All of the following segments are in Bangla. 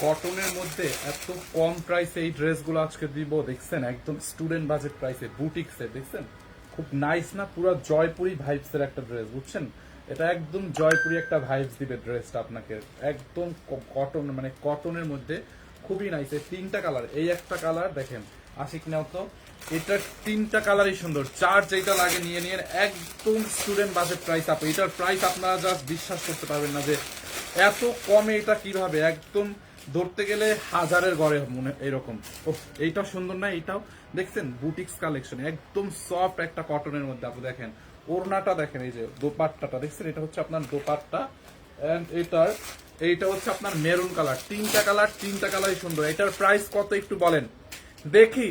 কটনের মধ্যে এত কম প্রাইসে এই ড্রেসগুলো আজকে দিব দেখছেন, একদম স্টুডেন্ট বাজেট প্রাইসে বুটিক্সে দেখছেন, খুব নাইস না? পুরো জয়পুরি ভাইবসের একটা ড্রেস, বুঝছেন? এটা একদম জয়পুরি একটা ভাইবস দিবে ড্রেসটা আপনাকে, একদম কটন, মানে কটনের মধ্যে খুবই নাইস। এই তিনটা কালার, এই একটা কালার দেখেন, আশিক নাও তো, এটার তিনটা কালারই সুন্দর, চার যেটা লাগে নিয়ে নিয়ে, একদম স্টুডেন্ট বাজেট প্রাইস। আপু এটার প্রাইস আপনারা জাস্ট বিশ্বাস করতে পারবেন না যে এত কমে এটা কিভাবে, একদম ধরতে গেলে হাজারের ঘরে মনে এরকম। ও এইটা সুন্দর না? এইটাও দেখছেন বুটিক্স কালেকশন, একদম সফট একটা কটনের মধ্যে। আপনি দেখেন ওড়নাটা দেখেন, এই যে দোপাট্টাটা দেখছেন, এটা হচ্ছে আপনার দোপাট্টা, এন্ড এইটা হচ্ছে আপনার মেরুন কালার। তিনটা কালারই সুন্দর। এটার প্রাইস কত একটু বলেন দেখি।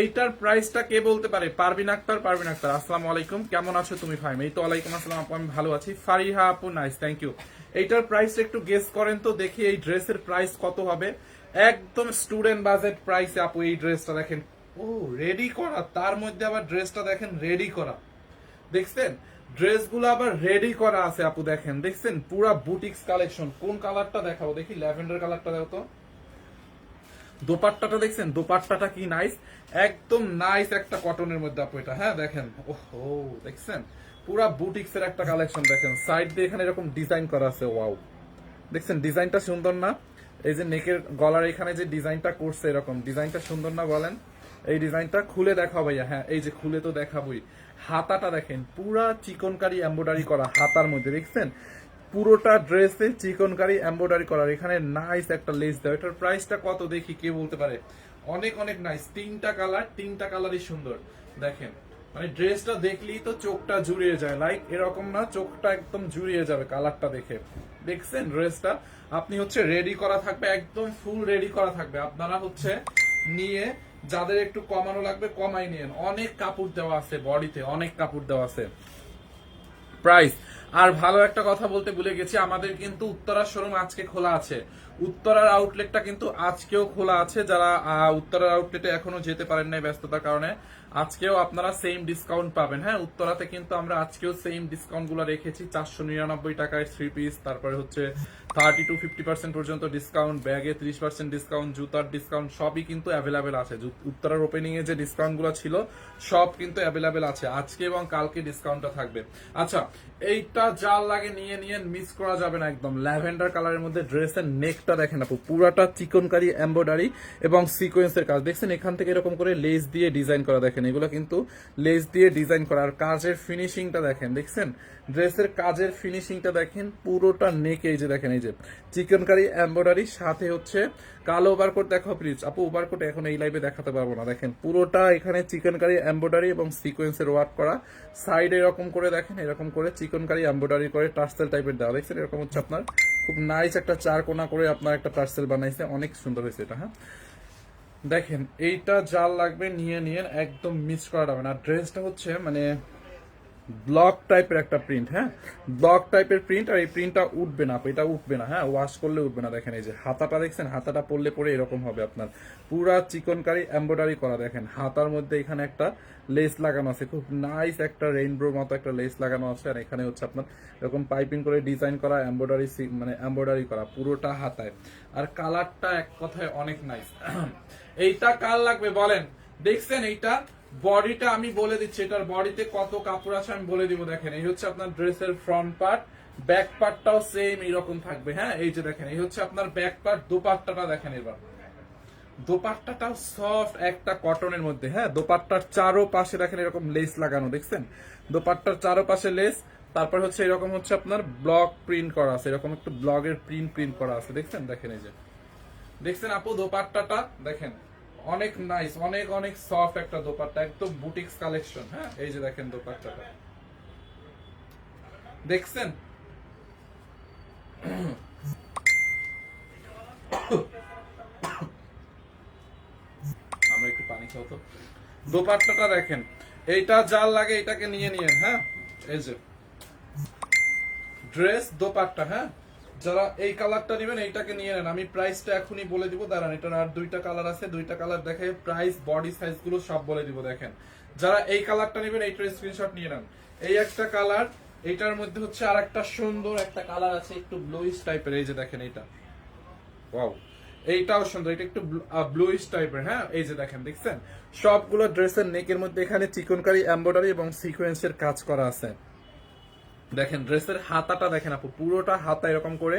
এইটার প্রাইসটা কে বলতে পারে? পারভিন আক্তার। আসসালামু আলাইকুম, কেমন আছো তুমি? ফাইম, এই তো। ওয়ালাইকুম আসসালাম আপু, আমি ভালো আছি। ফারিহা আপু, নাইস, থ্যাংক ইউ। এইটার প্রাইস একটু গেস করেন তো দেখি, এই ড্রেসের প্রাইস কত হবে? একদম স্টুডেন্ট বাজেট প্রাইসে আপু এই ড্রেসটা দেখেন। ও রেডি করা, তার মধ্যে আবার ড্রেসটা দেখেন রেডি করা, দেখছেন? ড্রেসগুলো আবার রেডি করা আছে আপু, দেখেন দেখছেন, পুরা বুটিক্স কালেকশন। কোন কালারটা দেখাবো দেখি? ল্যাভেন্ডার কালারটা দেখো তো। দোপাট্টাটা দেখছেন, দোপাট্টাটা কি নাইস, একদম নাইস একটা কটনের মধ্যে আপু এটা। হ্যাঁ দেখেন, ওহো দেখছেন, পুরা বুটিক্স এর একটা কালেকশন। দেখেন সাইড দিয়ে এখানে এরকম ডিজাইন করা আছে, ওয়াও দেখছেন ডিজাইনটা সুন্দর না? এই যে নেকের গলার এখানে যে ডিজাইনটা করছে, এরকম ডিজাইনটা সুন্দর না বলেন? এই ডিজাইনটা খুলে দেখাও ভাইয়া। হ্যাঁ এই যে খুলে তো দেখাবই। হাতাটা দেখেন, পুরা চিকনকারি এমব্রয়ডারি করা হাতার মধ্যে, দেখছেন? পুরোটা ড্রেসে চিকনকারি এমব্রয়ডারি করার, এখানে নাইস একটা লেস দেওয়া। এটার প্রাইসটা কত দেখি, কে বলতে পারে? অনেক অনেক নাইস, তিনটা কালারই সুন্দর। দেখেন মানে ড্রেসটা দেখলেই তো চোখটা জুড়িয়ে যায়, লাইক এরকম না, চোখটা একদম জুড়িয়ে যাবে কালারটা দেখে। দেখছেন ড্রেসটা? আপনি হচ্ছে রেডি করা থাকবে, একদম ফুল রেডি করা থাকবে। আপনারা হচ্ছে নিয়ে, যাদের একটু কমানো লাগবে কমাই নিয়েন। অনেক কাপড় দেওয়া আছে বডিতে, অনেক কাপড় দেওয়া আছে। প্রাইস আর ভালো একটা কথা বলতে ভুলে গেছি, আমাদের কিন্তু উত্তরার শোরুম আজকে খোলা আছে। উত্তরার আউটলেটটা কিন্তু আজকেও খোলা আছে। যারা উত্তরার আউটলেটে এখনো যেতে পারেন নাই ব্যস্ততার কারণে, আজকেও আপনারা সেম ডিসকাউন্ট পাবেন। হ্যাঁ উত্তরাতে কিন্তু আমরা আজকেও সেম ডিসকাউন্ট গুলো রেখেছি। 499 টাকায় 3 পিস, তারপরে হচ্ছে 30 to 50% পর্যন্ত ডিসকাউন্ট, ব্যাগে 30% ডিসকাউন্ট, জুতার ডিসকাউন্ট, সবই কিন্তু অ্যাভেলেবেল আছে। উত্তরার ওপেনিং এ যে ডিসকাউন্ট গুলো ছিল সব কিন্তু অ্যাভেলেবেল আছে, আজকে এবং কালকে ডিসকাউন্টটা থাকবে। আচ্ছা এইটা যার লাগে নিয়ে নিয়ে, মিস করা যাবে না একদম। ল্যাভেন্ডার কালারের মধ্যে ড্রেসের নেকটা দেখেন আপু, পুরাটা চিকনকারি এমব্রয়ডারি এবং সিকোয়েন্সের কাজ। দেখছেন এখান থেকে এরকম করে লেস দিয়ে ডিজাইন করা, দেখেন এগুলো কিন্তু লেস দিয়ে ডিজাইন করা। আর কাজের ফিনিশিংটা দেখেন, দেখছেন ড্রেসের কাজের ফিনিশিংটা দেখেন, পুরোটা নেকে এই যে দেখেন, এই যে চিকনকারি এমব্রয়ডারি, সাথে হচ্ছে কালো ওভারকোট। দেখো প্লিজ আপু, ওভারকোট এখন এই লাইভে দেখাতে পারবো না। দেখেন পুরোটা এখানে চিকনকারি এমব্রয়ডারি এবং সিকোয়েন্সের ওয়ার্ক করা। সাইড এরকম করে দেখেন, এরকম করে চিকনকারি এমব্রয়ডারি করে টার্সেল টাইপের দেওয়া, দেখছেন? এরকম হচ্ছে আপনার খুব নাইস একটা চার কোনা করে আপনার একটা টার্সেল বানাইছে, অনেক সুন্দর হয়েছে এটা। হ্যাঁ দেখেন এইটা যার লাগবে নিয়ে নিয়ে, একদম মিস করা যাবে না। ড্রেসটা হচ্ছে মানে ব্লক টাইপের একটা প্রিন্ট। হ্যাঁ ব্লক টাইপের প্রিন্ট, আর এই প্রিন্টটা উঠবে না, এটা উঠবে না। হ্যাঁ ওয়াশ করলে উঠবে না। দেখেন এই যে হাতাটা দেখছেন, হাতাটা পরলে পরে এরকম হবে আপনার, পুরা চিকনকারি এমব্রয়ডারি করা। দেখেন হাতার মধ্যে এখানে একটা লেস লাগানো আছে, খুব নাইস একটা রেইনবোর মতো একটা লেস লাগানো আছে। আর এখানে হচ্ছে আপনার এরকম পাইপিং করে ডিজাইন করা এমব্রয়ডারি, মানে এমব্রয়ডারি করা পুরোটা হাতায়। আর কালারটা এক কথায় অনেক নাইস। এইটা কার লাগবে বলেন? দেখছেন এইটা বডিটা আমি বলে দিচ্ছি, এটার বডিতে কত কাপড় আছে আমি বলে দিব। দেখেন এই হচ্ছে আপনার ড্রেসের ফ্রন্ট পার্ট, ব্যাক পার্টটাও সেম এইরকম থাকবে। হ্যাঁ এই যে দেখেন, এই হচ্ছে আপনার ব্যাক পার্ট। দোপাট্টাটা দেখেন, এবার দোপাট্টাটাও সফট একটা কটনের মধ্যে। হ্যাঁ দোপাট্টার চারো পাশে দেখেন এরকম লেস লাগানো, দেখছেন? দোপাট্টার চারো পাশে লেস, তারপর হচ্ছে এরকম হচ্ছে আপনার ব্লক প্রিন্ট করা আছে, এরকম একটু ব্লগের প্রিন্ট করা আছে, দেখছেন? দেখেন এই যে দেখছেন আপু দোপাট্টাটা দেখেন, অনেক নাইস, অনেক অনেক সফট একটা দোপাট্টা, একদম বুটিক্স কালেকশন। হ্যাঁ এই যে দেখেন দোপাট্টাটা, দেখছেন? আমরা একটু পানি খাও তো। দোপাট্টাটা দেখেন, এইটা যার লাগে এটাকে নিয়ে নিয়েন। হ্যাঁ এই যে ড্রেস দোপাট্টা। হ্যাঁ যারা এই কালারটা নেবেন এইটাকে নিয়ে নেন। আমি প্রাইসটা এখনই বলে দিব, দাঁড়ান। এটার আর দুইটা কালার আছে, দুইটা কালার দেখে প্রাইস বডি সাইজ গুলো সব বলে দিব। দেখেন যারা এই কালারটা নেবেন এইটার স্ক্রিনশট নিয়ে নেন। এই একটা কালার, এইটার মধ্যে হচ্ছে আর একটা সুন্দর একটা কালার আছে, একটু ব্লুইশ টাইপের, এই যে দেখেন এইটা, ওয়াও। এইটাও সুন্দর, এটা একটু ব্লুইশ টাইপের, হ্যাঁ এই যে দেখেন, দেখছেন সবগুলো ড্রেসের নেকের মধ্যে এখানে চিকনকারি এমব্রয়ডারি এবং সিকোয়েন্সের কাজ করা আছে। দেখেন ড্রেসের হাতাটা দেখেন আপু, পুরোটা হাতা এরকম করে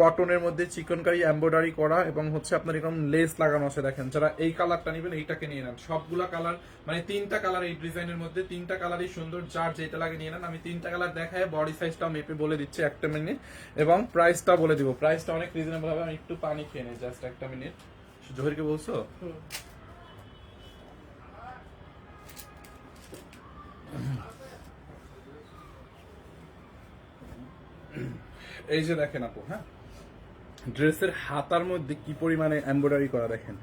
কটনের মধ্যে চিকনকারি এমব্রয়ডারি করা এবং হচ্ছে আপনার এরকম লেস লাগানো আছে। দেখেন যারা এই কালারটা নেবেন এইটাকে নিয়ে নেন, সবগুলা কালার মানে 3টা কালার এই ডিজাইনের মধ্যে, 3টা কালারই সুন্দর, যার যেটা লাগে নিয়ে নেন। আমি 3টা কালার দেখায় বডি সাইজটাও মেপে বলে দিচ্ছি একটা মিনিট, এবং প্রাইসটা বলে দিব। প্রাইসটা অনেক রিজনেবল হবে। আমি একটু পানি খেয়ে নিই জাস্ট একটা মিনিট। জহিরকে বলছো? এই যে দেখেন আপু, হ্যাঁ ড্রেসের হাতার মধ্যে কি পরিমাণে এমব্রয়ডারি করা দেখেন,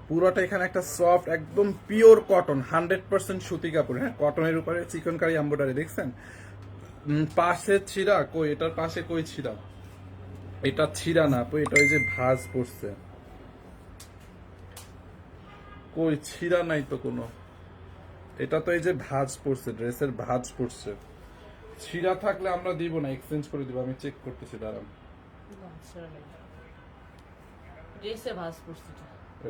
পুরোটা এখানে একটা সফট একদম পিওর কটন 100% সুতি কাপড়, হ্যাঁ কটনের উপরে চিকনকারি এমব্রয়ডারি দেখছেন। পাশে ছিঁড়া কই, এটার পাশে কই ছিঁড়া, এটা ছিঁড়া না আপু, এটা ওই যে ভাঁজ পড়ছে, কই ছিঁড়া নাই তো কোনো, এটা তো এই যে ভাঁজ পড়ছে, ড্রেসের ভাঁজ পড়ছে। ছিঁড়া থাকলে আমরা দিব না, এক্সচেঞ্জ করে দিব। আমি চেক করতেছি দাঁড়ান।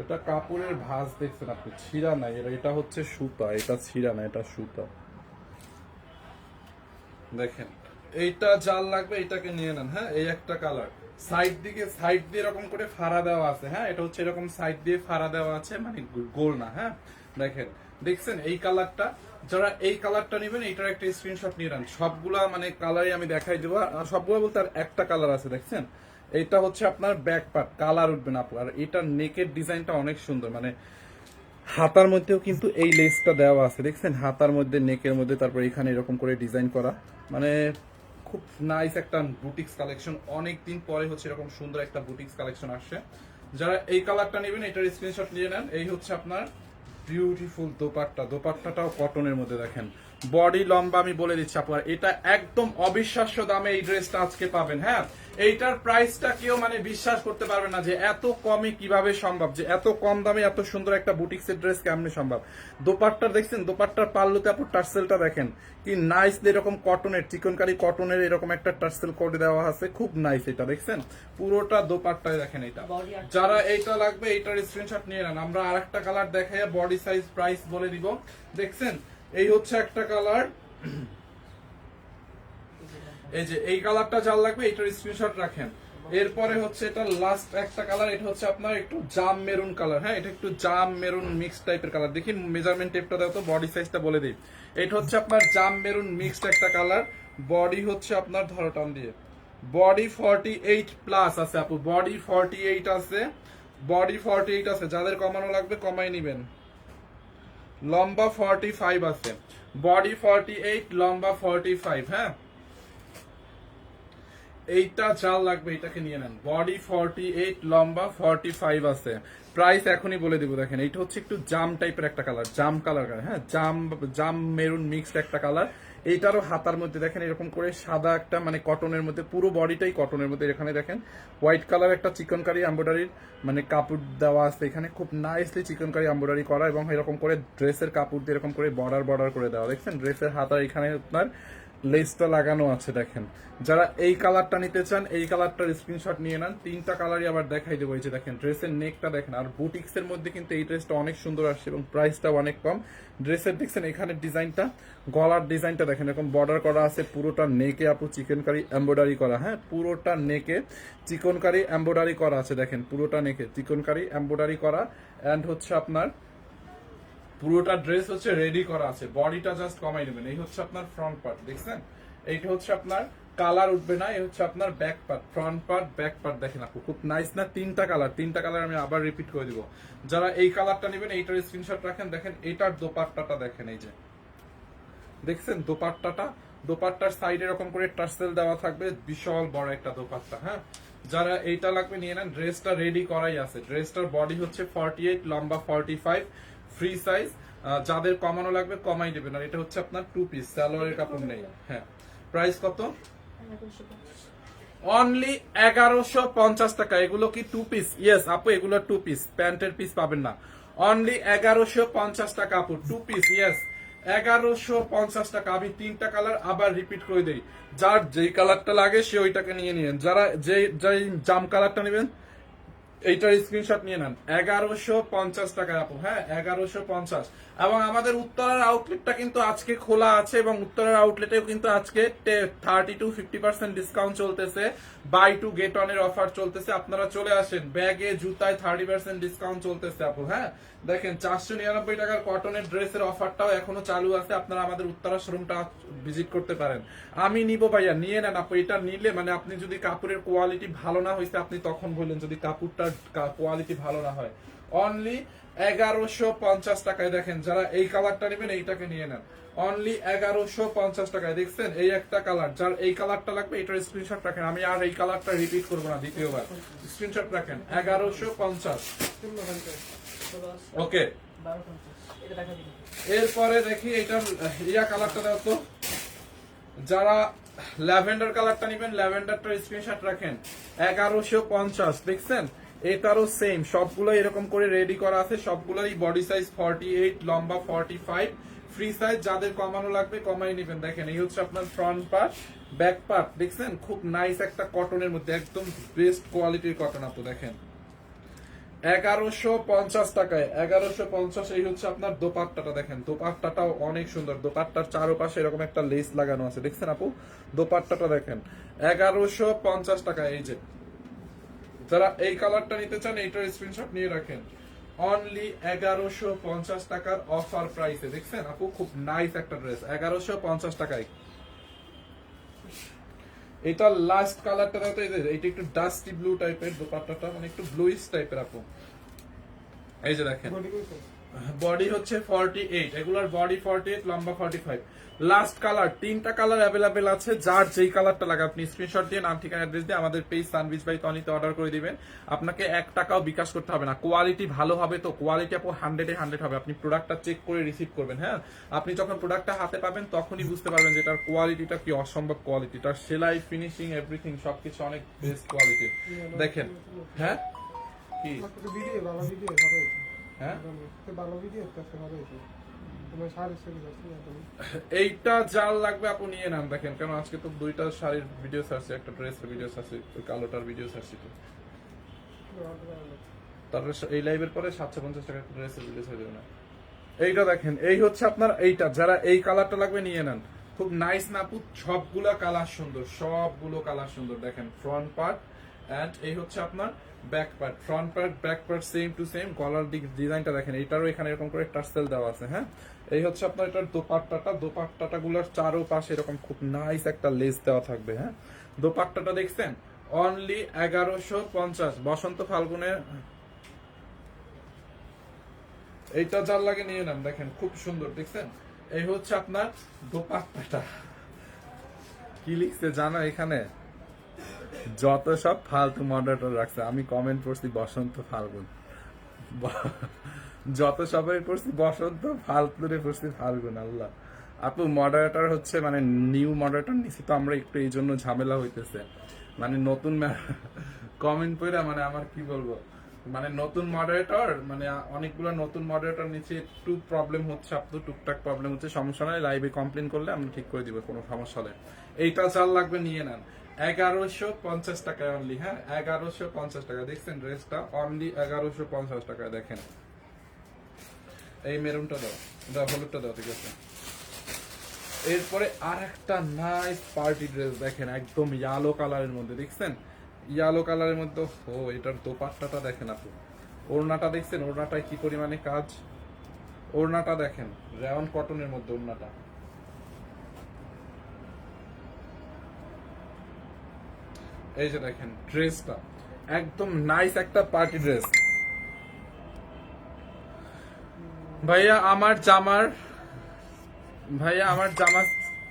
এটা কাপড়ের ভাঁজ দেখছেন আপনি, ছিঁড়া নাই, এটা হচ্ছে সুতা, এটা ছিঁড়া না, এটা সুতা। দেখেন এইটা জাল লাগবে, এটাকে নিয়ে নেন, হ্যাঁ এই একটা কালার। সাইড দিয়ে এরকম করে ফাড়া দেওয়া আছে, হ্যাঁ এটা হচ্ছে এরকম সাইড দিয়ে ফাড়া দেওয়া আছে, মানে গোল না, হ্যাঁ দেখেন দেখছেন এই কালারটা। যারা এই কালারটা নেবেন এইটার একটা স্ক্রিনশট নিয়ে নেন। সবগুলা মানে কালারই আমি দেখাই দেবো, সবগুলো বলতে আর একটা কালার আছে দেখছেন। এইটা হচ্ছে আপনার ব্যাক পার্ট, কালার উঠবে না আপনার। এটার নেকের ডিজাইনটা অনেক সুন্দর, মানে হাতার মধ্যেও কিন্তু এই লেসটা দেওয়া আছে দেখছেন, হাতার মধ্যে নেকের মধ্যে, তারপর এখানে এরকম করে ডিজাইন করা, মানে খুব নাইস একটা বুটিক্স কালেকশন। অনেক দিন পরে হচ্ছে এরকম সুন্দর একটা বুটিক্স কালেকশন আসছে। যারা এই কালারটা নেবেন এটার স্ক্রিনশট নিয়ে নেন। এই হচ্ছে আপনার বিউটিফুল দোপাট্টা, দোপাট্টাটাও কটনের মধ্যে দেখেন, বডি লম্বা আমি বলে দিচ্ছি আপনার, এটা একদম অবিশ্বাস্য দামে এই ড্রেসটা আজকে পাবেন। হ্যাঁ এইটার প্রাইসটা কেউ মানে বিশ্বাস করতে পারবে না যে এত কমে কিভাবে সম্ভব, যে এত কম দামে এত সুন্দর একটা বুটিক্সের ড্রেস কেমনে সম্ভব। দোপাট্টা দেখছেন, দোপাট্টার পাল্লুতে আপনি টার্সেলটা দেখেন কি নাইস, এরকম কটনের চিকনকারি কটনের এরকম একটা টার্সেল করে দেওয়া আছে, খুব নাইস। এটা দেখছেন পুরোটা দোপাট্টায় দেখেন। এটা যারা এইটা লাগবে এইটার স্ক্রিনশট নিয়ে নেন। আমরা আরেকটা কালার দেখাই, বডি সাইজ প্রাইস বলে দিব। দেখছেন এই হচ্ছে একটা কালার, এই যে এই কালারটা যার লাগবে এটার স্ক্রিনশট রাখেন। এরপরে হচ্ছে এটা লাস্ট একটা কালার, এটা হচ্ছে আপনার একটু জাম মেরুন কালার, হ্যাঁ এটা একটু জাম মেরুন মিক্স টাইপের কালার। দেখি মেজারমেন্ট টেপটা দাও তো, বডি সাইজটা বলে দিই। এটা হচ্ছে আপনার জাম মেরুন মিক্সড একটা কালার। বডি হচ্ছে আপনার ধরো টান দিয়ে, বডি 48 প্লাস আছে আপু, বডি 48 আছে, বডি 48 আছে। যাদের কমানো লাগবে কমাই নিবেন। লম্বা 45 আছে, বডি 48, লম্বা 45, হ্যাঁ এইটা জাল লাগবে এটাকে নিয়ে নেন। বডি 48, লম্বা 45 আছে। প্রাইস এখনই বলে দিব। দেখেন এইটা হচ্ছে একটু জাম টাইপের একটা কালার, জাম কালার, হ্যাঁ জাম জাম মেরুন মিক্সড একটা কালার। এইটারও হাতার মধ্যে দেখেন এরকম করে সাদা একটা মানে কটনের মধ্যে, পুরো বডিটাই কটনের মধ্যে। এখানে দেখেন হোয়াইট কালার একটা চিকনকারি এমব্রয়ডারির মানে কাপড় দেওয়া আছে এখানে, খুব নাইসলি চিকনকারি এমব্রয়ডারি করা, এবং এরকম করে ড্রেসের কাপড় দিয়ে এরকম করে বর্ডার বর্ডার করে দেওয়া। দেখছেন ড্রেসের হাতার এখানে আপনার লেসটা লাগানো আছে। দেখেন যারা এই কালারটা নিতে চান এই কালারটার স্ক্রিনশট নিয়ে নেন। 3টা কালারই আবার দেখাই দেবো। এই যে দেখেন ড্রেসের নেকটা দেখেন, আর বুটিক্স এর মধ্যে কিন্তু এই ড্রেসটা অনেক সুন্দর আসছে এবং প্রাইসটাও অনেক কম। ড্রেসের দেখছেন এখানে ডিজাইনটা, গলার ডিজাইনটা দেখেন এরকম বর্ডার করা আছে, পুরোটা নেকে আপু চিকনকারি এমব্রয়ডারি করা, হ্যাঁ পুরোটা নেকে চিকনকারি এমব্রয়ডারি করা আছে। দেখেন পুরোটা নেকে চিকনকারি এমব্রয়ডারি করা, অ্যান্ড হচ্ছে আপনার পুরোটা ড্রেস হচ্ছে রেডি করা আছে। বডিটা জাস্ট কমাই নেবেন। এই হচ্ছে আপনার ফ্রন্ট পার্ট, দেখছেন এইটা হচ্ছে আপনার কালার উঠবে না। এই হচ্ছে আপনার back part, front part back part দেখেন আপু, খুব নাইস না? 3টা কালার, 3টা কালার আমি আবার রিপিট করে দিব। যারা এই কালারটা নেবেন এইটার স্ক্রিনশট রাখেন। দেখেন এইটার দোপাট্টাটা দেখেন, এই যে দেখছেন দোপাট্টাটা, দোপাট্টার সাইডে এরকম করে টার্সেল দেওয়া থাকবে, বিশাল বড় একটা দোপাট্টা। হ্যাঁ যারা এইটা লাগবে নিয়ে নেন। ড্রেসটা রেডি করাই আছে। ড্রেসটার বডি হচ্ছে 48, লম্বা 45, ফ্রি সাইজ। যাদের কমানো লাগবে কমাই দেবেন। আর এটা হচ্ছে আপনার 2 পিস, সালোয়ারের কাপড় নেই। হ্যাঁ প্রাইস কত? অনলি 1150 টাকা। এগুলো কি 2 পিস? ইয়েস আপু এগুলো 2 পিস, প্যান্টের পিস পাবেন না। অনলি 1150 টাকা আপু, 2 পিস। ইয়েস 1150 টাকা। আমি 3টা কালার আবার রিপিট করে দেই, যার যেই কালারটা লাগে সে ওইটাকে নিয়ে নিন। যারা যেই জাম কালারটা নেবেন এইটার স্ক্রিনশট নিয়ে নেন 1150 টাকায় আপু, হ্যাঁ 1150। এবং আমাদের উত্তরার আউটলেটটা কিন্তু আজকে খোলা আছে, এবং উত্তরার আউটলেটেও কিন্তু আজকে 30-50% ডিসকাউন্ট চলতেছে, বাই টু গেট অন এর অফার চলতেছে। আপনারা চলে আসেন, ব্যাগে জুতায় 30% ডিসকাউন্ট চলতেছে আপু। হ্যাঁ দেখেন 499 টাকার কটনের ড্রেসের অফারটাও এখনো চালু আছে, আপনারা আমাদের উত্তরা শোরুমটা ভিজিট করতে পারেন। আমি নিব ভাইয়া, নিয়ে নেন আপু। এটা নিলে মানে আপনি যদি কাপড়ের কোয়ালিটি ভালো না হয়েছে আপনি তখন বললেন, যদি কাপড়টার কোয়ালিটি ভালো না হয়, অনলি 1150 টাকায়। দেখেন যারা এই কালারটা নেবেন এইটাকে নিয়ে নেন, অনলি 1150 টাকায়। দেখছেন এই একটা কালার, যার এই কালারটা লাগবে এটার স্ক্রিনশট রাখেন, আমি আর এই কালারটা রিপিট করবো না দ্বিতীয়বার, স্ক্রিনশট রাখেন 1150। ওকে, এরপরে দেখি এটার ইয়া কালারটা দাও তো, যারা ল্যাভেন্ডার কালারটা নেবেন ল্যাভেন্ডারটার স্ক্রিনশট রাখেন 1150। দেখছেন এটারও সেম, সবগুলো এরকম করে রেডি করা আছে, সবগুলোরই বডি সাইজ 48, লম্বা 45, ফ্রি সাইজ। যাদের কমানো লাগবে কমাই নেবেন। দেখেন এই হচ্ছে আপনার ফ্রন্ট পার্ট, ব্যাক পার্ট। দেখছেন খুব নাইস একটা কটনের মধ্যে, একদম বেস্ট কোয়ালিটির কটন আপু। দেখেন 1150 টাকায়, 1150। এই হচ্ছে আপনার দোপাট্টাটা, দেখেন দোপাট্টাটাও অনেক সুন্দর, দোপাট্টার চারপাশে এরকম একটা লেস লাগানো আছে, দেখছেন আপু দোপাট্টাটা দেখেন 1150 টাকা। এই যে যারা এই কালারটা নিতে চান এইটার স্ক্রিনশট নিয়ে রাখেন, অনলি 1150 টাকার অফার প্রাইসে। দেখছেন আপু খুব নাইস একটা ড্রেস 1150 টাকায়। এটা লাস্ট কালারটা দাও তো, এইটা একটু ডাস্টি ব্লু টাইপের দোপাট্টাটা, মানে একটু ব্লুইশ টাইপের আপু। এই যে দেখেন বডি হচ্ছে 48, এগুলার বডি 48, লম্বা 45। লাস্ট কালার, তিনটা কালার অ্যাভেলেবেল আছে, যার যেই কালারটা লাগে আপনি স্ক্রিনশট দিয়ে নাম ঠিকানা অ্যাড্রেস দিয়ে আমাদের পেজ সানভিজ বাই তনিতে অর্ডার করে দিবেন। আপনাকে 1 টাকাও বিকাশ করতে হবে না। কোয়ালিটি ভালো হবে তো, কোয়ালিটি আপু 100-এ 100 হবে। আপনি প্রোডাক্টটা চেক করে রিসিভ করবেন। হ্যাঁ আপনি যখন প্রোডাক্টটা হাতে পাবেন তখনই বুঝতে পারবেন যে এটার কোয়ালিটিটা কি অসম্ভব কোয়ালিটি, তার সেলাই ফিনিশিং এভরিথিং সবকিছু অনেক বেস্ট কোয়ালিটির। দেখেন হ্যাঁ কি হ্যাঁ এইটা যার লাগবে আপু নিয়ে নেন। দেখেন কেন আজকে তো দুইটা শাড়ির ভিডিও ছাড়ছি, একটা ড্রেসের ভিডিও ছাড়ছি, ওই কালোটার ভিডিও ছাড়ছি তো। তারপরে এই লাইভের পরে 750 টাকা ড্রেসের ভিডিও ছাড় দেবে না। এইটা দেখেন এই হচ্ছে আপনার এইটা, যারা এই কালারটা লাগবে নিয়ে নেন। খুব নাইস না আপু, সবগুলা কালার সুন্দর, সবগুলো কালার সুন্দর। দেখেন ফ্রন্ট পার্ট এন্ড এই হচ্ছে আপনার back part, front part back part same to same. গলার ডিজাইনটা দেখেন, এইটারও এখানে এরকম করে টার্সেল দেওয়া আছে। হ্যাঁ এই হচ্ছে আপনার এটার দোপাট্টাটা, দোপাট্টাটা গুলোর চারোপাশে এরকম খুব নাইস একটা লেস দেওয়া থাকবে। হ্যাঁ দোপাট্টাটা দেখছেন অনলি 1150। বসন্ত ফাল্গুনের এইটা যার লাগে নিয়ে নেন। দেখেন খুব সুন্দর, দেখছেন এই হচ্ছে আপনার দোপাট্টাটা। কি লিখছে জানো এখানে, যত সব ফালতু মডারেটর রাখছে, আমি কমেন্ট করছি বসন্ত ফাল্গুন, যত সবাই পড়ছি বসন্ত, ফালতুরে পড়ছি ফাল্গুন। আল্লাহ আপু মডারেটর হচ্ছে মানে নিউ মডারেটর নিছি তো আমরা, একটু এই জন্য ঝামেলা হইতেছে। মানে নতুন কমেন্ট পড়া মানে আমার কি বলবো, মানে নতুন মডারেটর, মানে অনেকগুলো নতুন মডারেটর নিচে একটু প্রবলেম হচ্ছে আপু, টুকটাক প্রবলেম হচ্ছে, সমস্যা নাই, লাইভে কমপ্লেন করলে আমরা ঠিক করে দিব, কোনো সমস্যা নেই। এইটা চাল লাগবে নিয়ে নেন 1150 টাকায় অনলি। হ্যাঁ 1150 টাকা। দেখছেন ড্রেসটা অনলি 1150 টাকায়। দেখেন এই মেরুনটা দাও, দাও হলুদটা দাও, ঠিক আছে। এরপরে আর একটা নাইস পার্টি ড্রেস দেখেন, একদম ইয়ালো কালারের মধ্যে। দেখছেন ইয়ালো কালারের মধ্যে, ও এটার দোপাট্টাটা দেখেন আপু, ওড়নাটা দেখছেন, ওড়নাটায় কি পরিমাণে কাজ, ওড়নাটা দেখেন রেয়ন কটনের মধ্যে ওড়নাটা। এই যে দেখেন ড্রেসটা একদম নাইস একটা পার্টি ড্রেস। ভাইয়া আমার জামার, ভাইয়া আমার জামা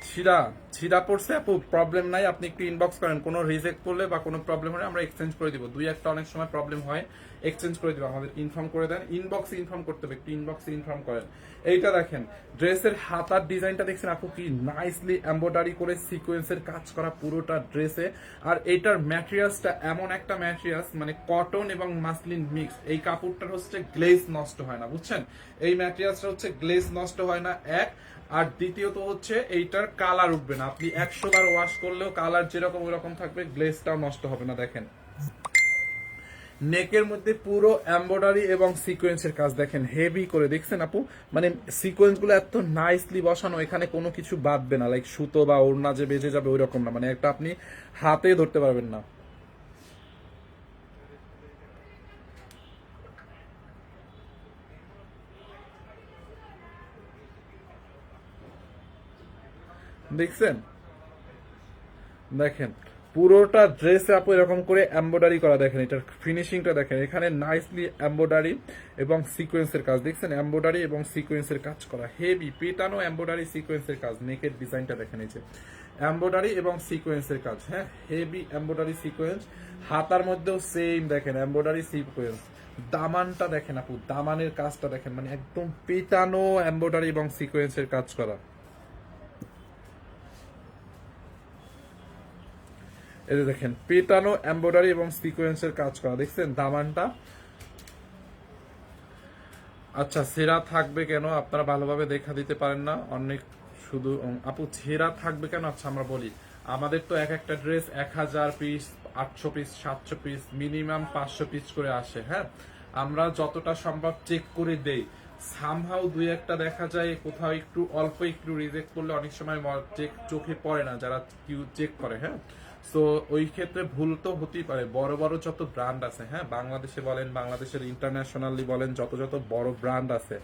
ছিঁড়া ছিঁড়া পড়ছে আপু, প্রবলেম নাই, আপনি একটু ইনবক্স করেন, কোনো রিজেক্ট করলে বা কোনো প্রবলেম হলে আমরা এক্সচেঞ্জ করে দিব। দুই একটা অনেক সময় প্রবলেম হয়, এক্সচেঞ্জ করে দিব, আমাদের ইনফর্ম করে দেন, ইনবক্সে ইনফর্ম করতে হবে, একটু ইনবক্সে ইনফর্ম করেন। এইটা দেখেন ড্রেসের হাতার ডিজাইনটা দেখছেন আপু, কি নাইসলি এমব্রয়ডারি করে সিকোয়েন্সের কাজ করা পুরোটা ড্রেসে। আর এইটার ম্যাটেরিয়ালসটা এমন একটা ম্যাটেরিয়ালস, মানে কটন এবং মাসলিন মিক্স। এই কাপড়টার হচ্ছে গ্লেজ নষ্ট হয় না, বুঝছেন, এই ম্যাটেরিয়ালসটা হচ্ছে গ্লেজ নষ্ট হয় না এক। আর দ্বিতীয়ত হচ্ছে এইটার কালার উঠবে না, আপনি 100 বার ওয়াশ করলেও কালার যেরকম ওরকম থাকবে, গ্লেজটাও নষ্ট হবে না। দেখেন নেকের মধ্যে পুরো এমব্রয়ডারি এবং সিকোয়েন্সের কাজ দেখেন, হেভি করে দেখছেন আপু, মানে সিকোয়েন্স গুলো এত নাইসলি বসানো, এখানে কোনো কিছু বাদবে না, লাইক সুতো বা ওড়না যে বেজে যাবে ওই রকম না, মানে একটা আপনি হাতে ধরতে পারবেন না। দেখছেন, দেখেন পুরোটা ড্রেসে আপু এরকম করে এমব্রয়ডারি করা, দেখেন এটার ফিনিশিংটা দেখেন, এখানে নাইসলি এমব্রয়ডারি এবং সিকোয়েন্সের কাজ দেখছেন, এমব্রয়ডারি এবং সিকোয়েন্সের কাজ করা, হেভি পেটানো এমব্রয়ডারি সিকোয়েন্সের কাজ, নেকের ডিজাইনটা দেখেন, এই যে এমব্রয়ডারি এবং সিকোয়েন্সের কাজ, হ্যাঁ হেভি এমব্রয়ডারি সিকোয়েন্স, হাতার মধ্যেও সেম দেখেন এমব্রয়ডারি সিকোয়েন্স, দামানটা দেখেন আপু, দামানের কাজটা দেখেন, মানে একদম পেটানো এমব্রয়ডারি এবং সিকোয়েন্সের কাজ করা। এই যে দেখেন পেটানো এমব্রয়ডারি এবং সিকোয়েন্সের কাজ করা, দেখছেন দামানটা। আচ্ছা ছেঁড়া থাকবে কেন, আপনারা ভালোভাবে দেখা দিতে পারেন না অনেক, শুধু আপু ছেঁড়া থাকবে কেন, আচ্ছা আমরা বলি, আমাদের তো এক একটা dress 1000 piece, 800 piece, 700 piece, minimum 500 piece করে আসে, হ্যাঁ আমরা যতটা সম্ভব চেক করে দেই, সামহাও দুই একটা দেখা যায় কোথাও একটু অল্প একটু রিজেক্ট করলে অনেক সময় চেক চোখে পড়ে না যারা কিউ চেক করে, হ্যাঁ সো ওই ক্ষেত্রে ভুল তো হতেই পারে। বড় বড় যত ব্র্যান্ড আছে, হ্যাঁ বাংলাদেশে বলেন, বাংলাদেশের ইন্টারন্যাশনালি বলেন, যত যত বড় ব্র্যান্ড আছে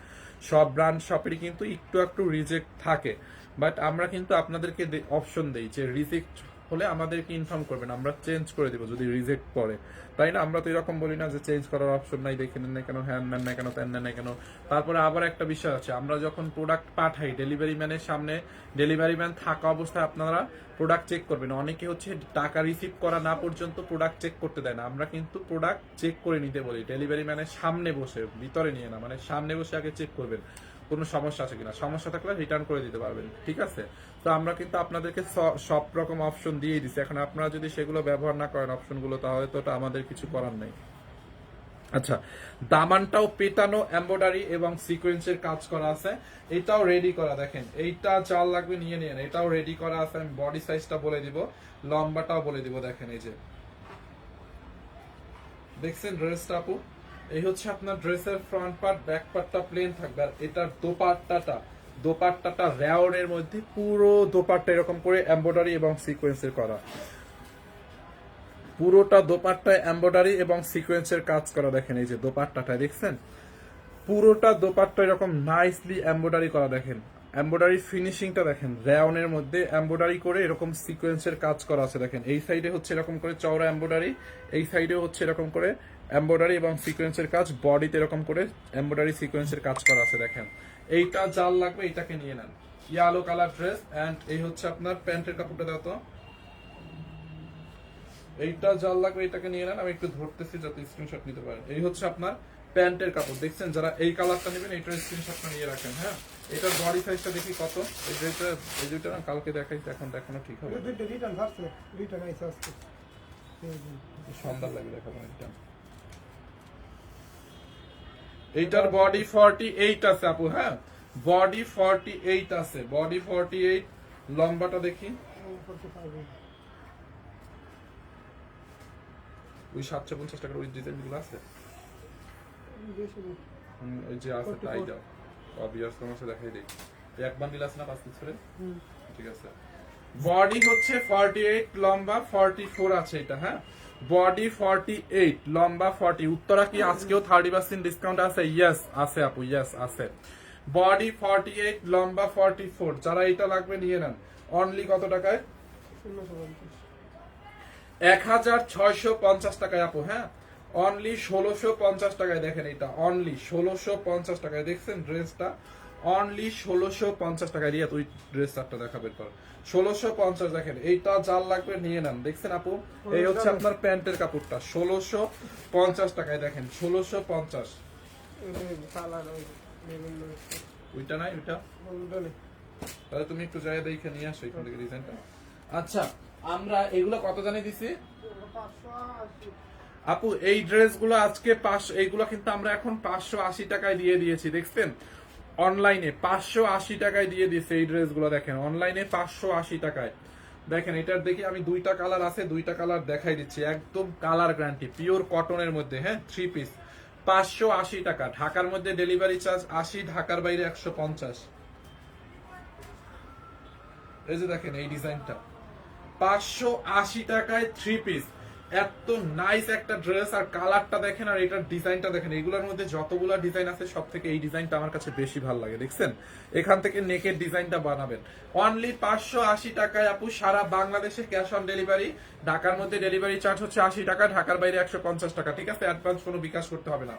সব ব্র্যান্ড শপেরই কিন্তু একটু একটু রিজেক্ট থাকে, বাট আমরা কিন্তু আপনাদেরকে অপশন দেই যে রিজেক্ট হলে আমাদেরকে ইনফর্ম করবেন, আমরা চেঞ্জ করে দিব যদি রিজেক্ট পড়ে, তাই না? আমরা তো এরকম বলি না যে চেঞ্জ করার অপশন নাই, দেখে নেন না কেন, হ্যান নেন না কেন, ত্যান নেন না কেন। তারপরে আবার একটা বিষয় আছে, আমরা যখন প্রোডাক্ট পাঠাই ডেলিভারি ম্যানের সামনে, ডেলিভারি ম্যান থাকা অবস্থায় আপনারা প্রোডাক্ট চেক করবেন, অনেকে হচ্ছে টাকা রিসিভ করা না পর্যন্ত প্রোডাক্ট চেক করতে দেয় না, আমরা কিন্তু প্রোডাক্ট চেক করে নিতে বলি ডেলিভারি ম্যানের সামনে বসে, ভিতরে নিয়ে না, মানে সামনে বসে আগে চেক করবেন কোনো সমস্যা আছে কিনা, সমস্যা থাকলে রিটার্ন করে দিতে পারবেন, ঠিক আছে? তো আমরা কিন্তু আপনাদেরকে সব রকম অপশন দিয়ে দিচ্ছি, এখন আপনারা যদি সেগুলো ব্যবহার না করেন অপশনগুলো, তাহলে তো ওটা আমাদের কিছু করার নেই। আচ্ছা দামানটাও পেটানো এমব্রয়ডারি এবং সিকোয়েন্সের কাজ করা আছে, এটাও রেডি করা, দেখেন এইটা চাল লাগবে নিয়ে নিন, এটাও রেডি করা আছে, আমি বডি সাইজটা বলে দিব, লম্বাটাও বলে দিব, দেখেন এই যে দেখছেন ড্রেসটা আপু, এই হচ্ছে আপনার ড্রেসের ফ্রন্ট পার্ট, ব্যাক পার্টটা প্লেন থাকবে, আর এটার দোপাট্টাটা রেওনের মধ্যে পুরো দোপাট্টা এরকম করে এমব্রয়ডারি এবং সিকোয়েন্সের করা, পুরোটা দোপাট্টায় এমব্রয়ডারি এবং সিকোয়েন্সের কাজ করা, দেখেন এই যে দোপাট্টাটা দেখছেন, পুরোটা দোপাট্টা এরকম নাইসলি এমব্রয়ডারি করা, দেখেন এমব্রয়ডারি ফিনিশিংটা দেখেন, রেওনের মধ্যে এমব্রয়ডারি করে এরকম সিকোয়েন্সের কাজ করা আছে, দেখেন এই সাইডে হচ্ছে এরকম করে চওড়া এমব্রয়ডারি, এই সাইডে হচ্ছে এরকম করে এমব্রয়ডারি এবং সিকোয়েন্সের কাজ, বডিতে এরকম করে এমব্রয়ডারি সিকোয়েন্সের কাজ করা আছে, দেখেন এইটা জাল লাগবে এটাকে নিয়ে নেন, ইয়েলো কালার ড্রেস, এন্ড এই হচ্ছে আপনার প্যান্টের কাপড়টা দাও তো, এইটা জাল লাগবে এটাকে নিয়ে নেন, আমি একটু ধরতেছি যাতে স্ক্রিনশট নিতে পারেন, এই হচ্ছে আপনার প্যান্টের কাপড়, দেখছেন যারা এই কালারটা নেবেন এটার স্ক্রিনশটটা নিয়ে রাখেন, হ্যাঁ এটার বডি সাইজটা দেখি কত, এই দুইটা, এই দুইটা না কালকে দেখাইছি, এখন দেখানো ঠিক হবে, সন্ধ্যা লাগে দেখাবো এটা, এইটার বডি 48 আছে আপু, হ্যাঁ বডি 48 আছে, বডি 48, লম্বাটা দেখি ওই 750 টাকার ওই ডিজাইন গুলো আছে, ওই যে আছে তাই দাও, অবভিয়াস তোমার সাথে দেখাই দেই, এক বান্ডিল আছে না 5 পিস করে, ঠিক আছে। বডি হচ্ছে 48, লম্বা 44 আছে এটা, হ্যাঁ বডি 48, লম্বা 40, উত্তরা কি আজকেও 30% ডিসকাউন্ট আছে? ইয়েস আছে আপু, ইয়েস আছে, বডি 48, লম্বা 44, যারা এটা লাগবে নিয়ে নেন, অনলি কত টাকায়? 1650 টাকায় আপু, হ্যাঁ অনলি 1650 টাকায়, দেখেন এটা অনলি 1650 টাকায়, দেখছেন ড্রেসটা অনলি 1650 টাকায়, রিয়া তুই ড্রেস চারটা দেখাবেন পর, 1650, দেখেন এইটা জাল লাগবে নিয়ে নেন, দেখছেন আপু এই হচ্ছে আপনার প্যান্টের কাপড়টা 1650 টাকায়, দেখেন 1650, ওইটা নাই ওইটা, তাহলে তুমি একটু জায়গা দেখে নিয়ে আসো এখান থেকে ডিজাইনটা। আচ্ছা আমরা এগুলো কত জানি দিছি আপু, এই ড্রেসগুলো আজকে 500, এইগুলো কিন্তু আমরা এখন 580 টাকায় দিয়ে দিয়েছি, দেখছেন অনলাইনে 580 টাকায় দিয়ে দিয়েছে এই ড্রেসগুলো, দেখেন অনলাইনে 580 টাকায়, দেখেন এটার দেখি আমি দুইটা কালার আছে, দুইটা কালার দেখাই দিচ্ছি, একদম কালার গ্যারান্টি, পিওর কটনের মধ্যে, হ্যাঁ 3 পিস 580 টাকা। ঢাকার মধ্যে ডেলিভারি চার্জ 80, ঢাকার বাইরে 150। এই যে দেখেন এই ডিজাইনটা 580 টাকায় 3 পিস, এত নাইস একটা ড্রেস। আর কালারটা দেখেন আর এটার ডিজাইনটা দেখেন, এগুলোর মধ্যে যতগুলা ডিজাইন আছে সব থেকে এই ডিজাইনটা আমার কাছে বেশি ভালো লাগে। দেখছেন এখান থেকে নেকের ডিজাইনটা বানাবেন অনলি 580 টাকায় আপু, সারা বাংলাদেশে ক্যাশ অন ডেলিভারি। ঢাকার মধ্যে ডেলিভারি চার্জ হচ্ছে 80 টাকা, ঢাকার বাইরে 150 টাকা। ঠিক আছে, অ্যাডভান্স কোনো বিকাশ করতে হবে না।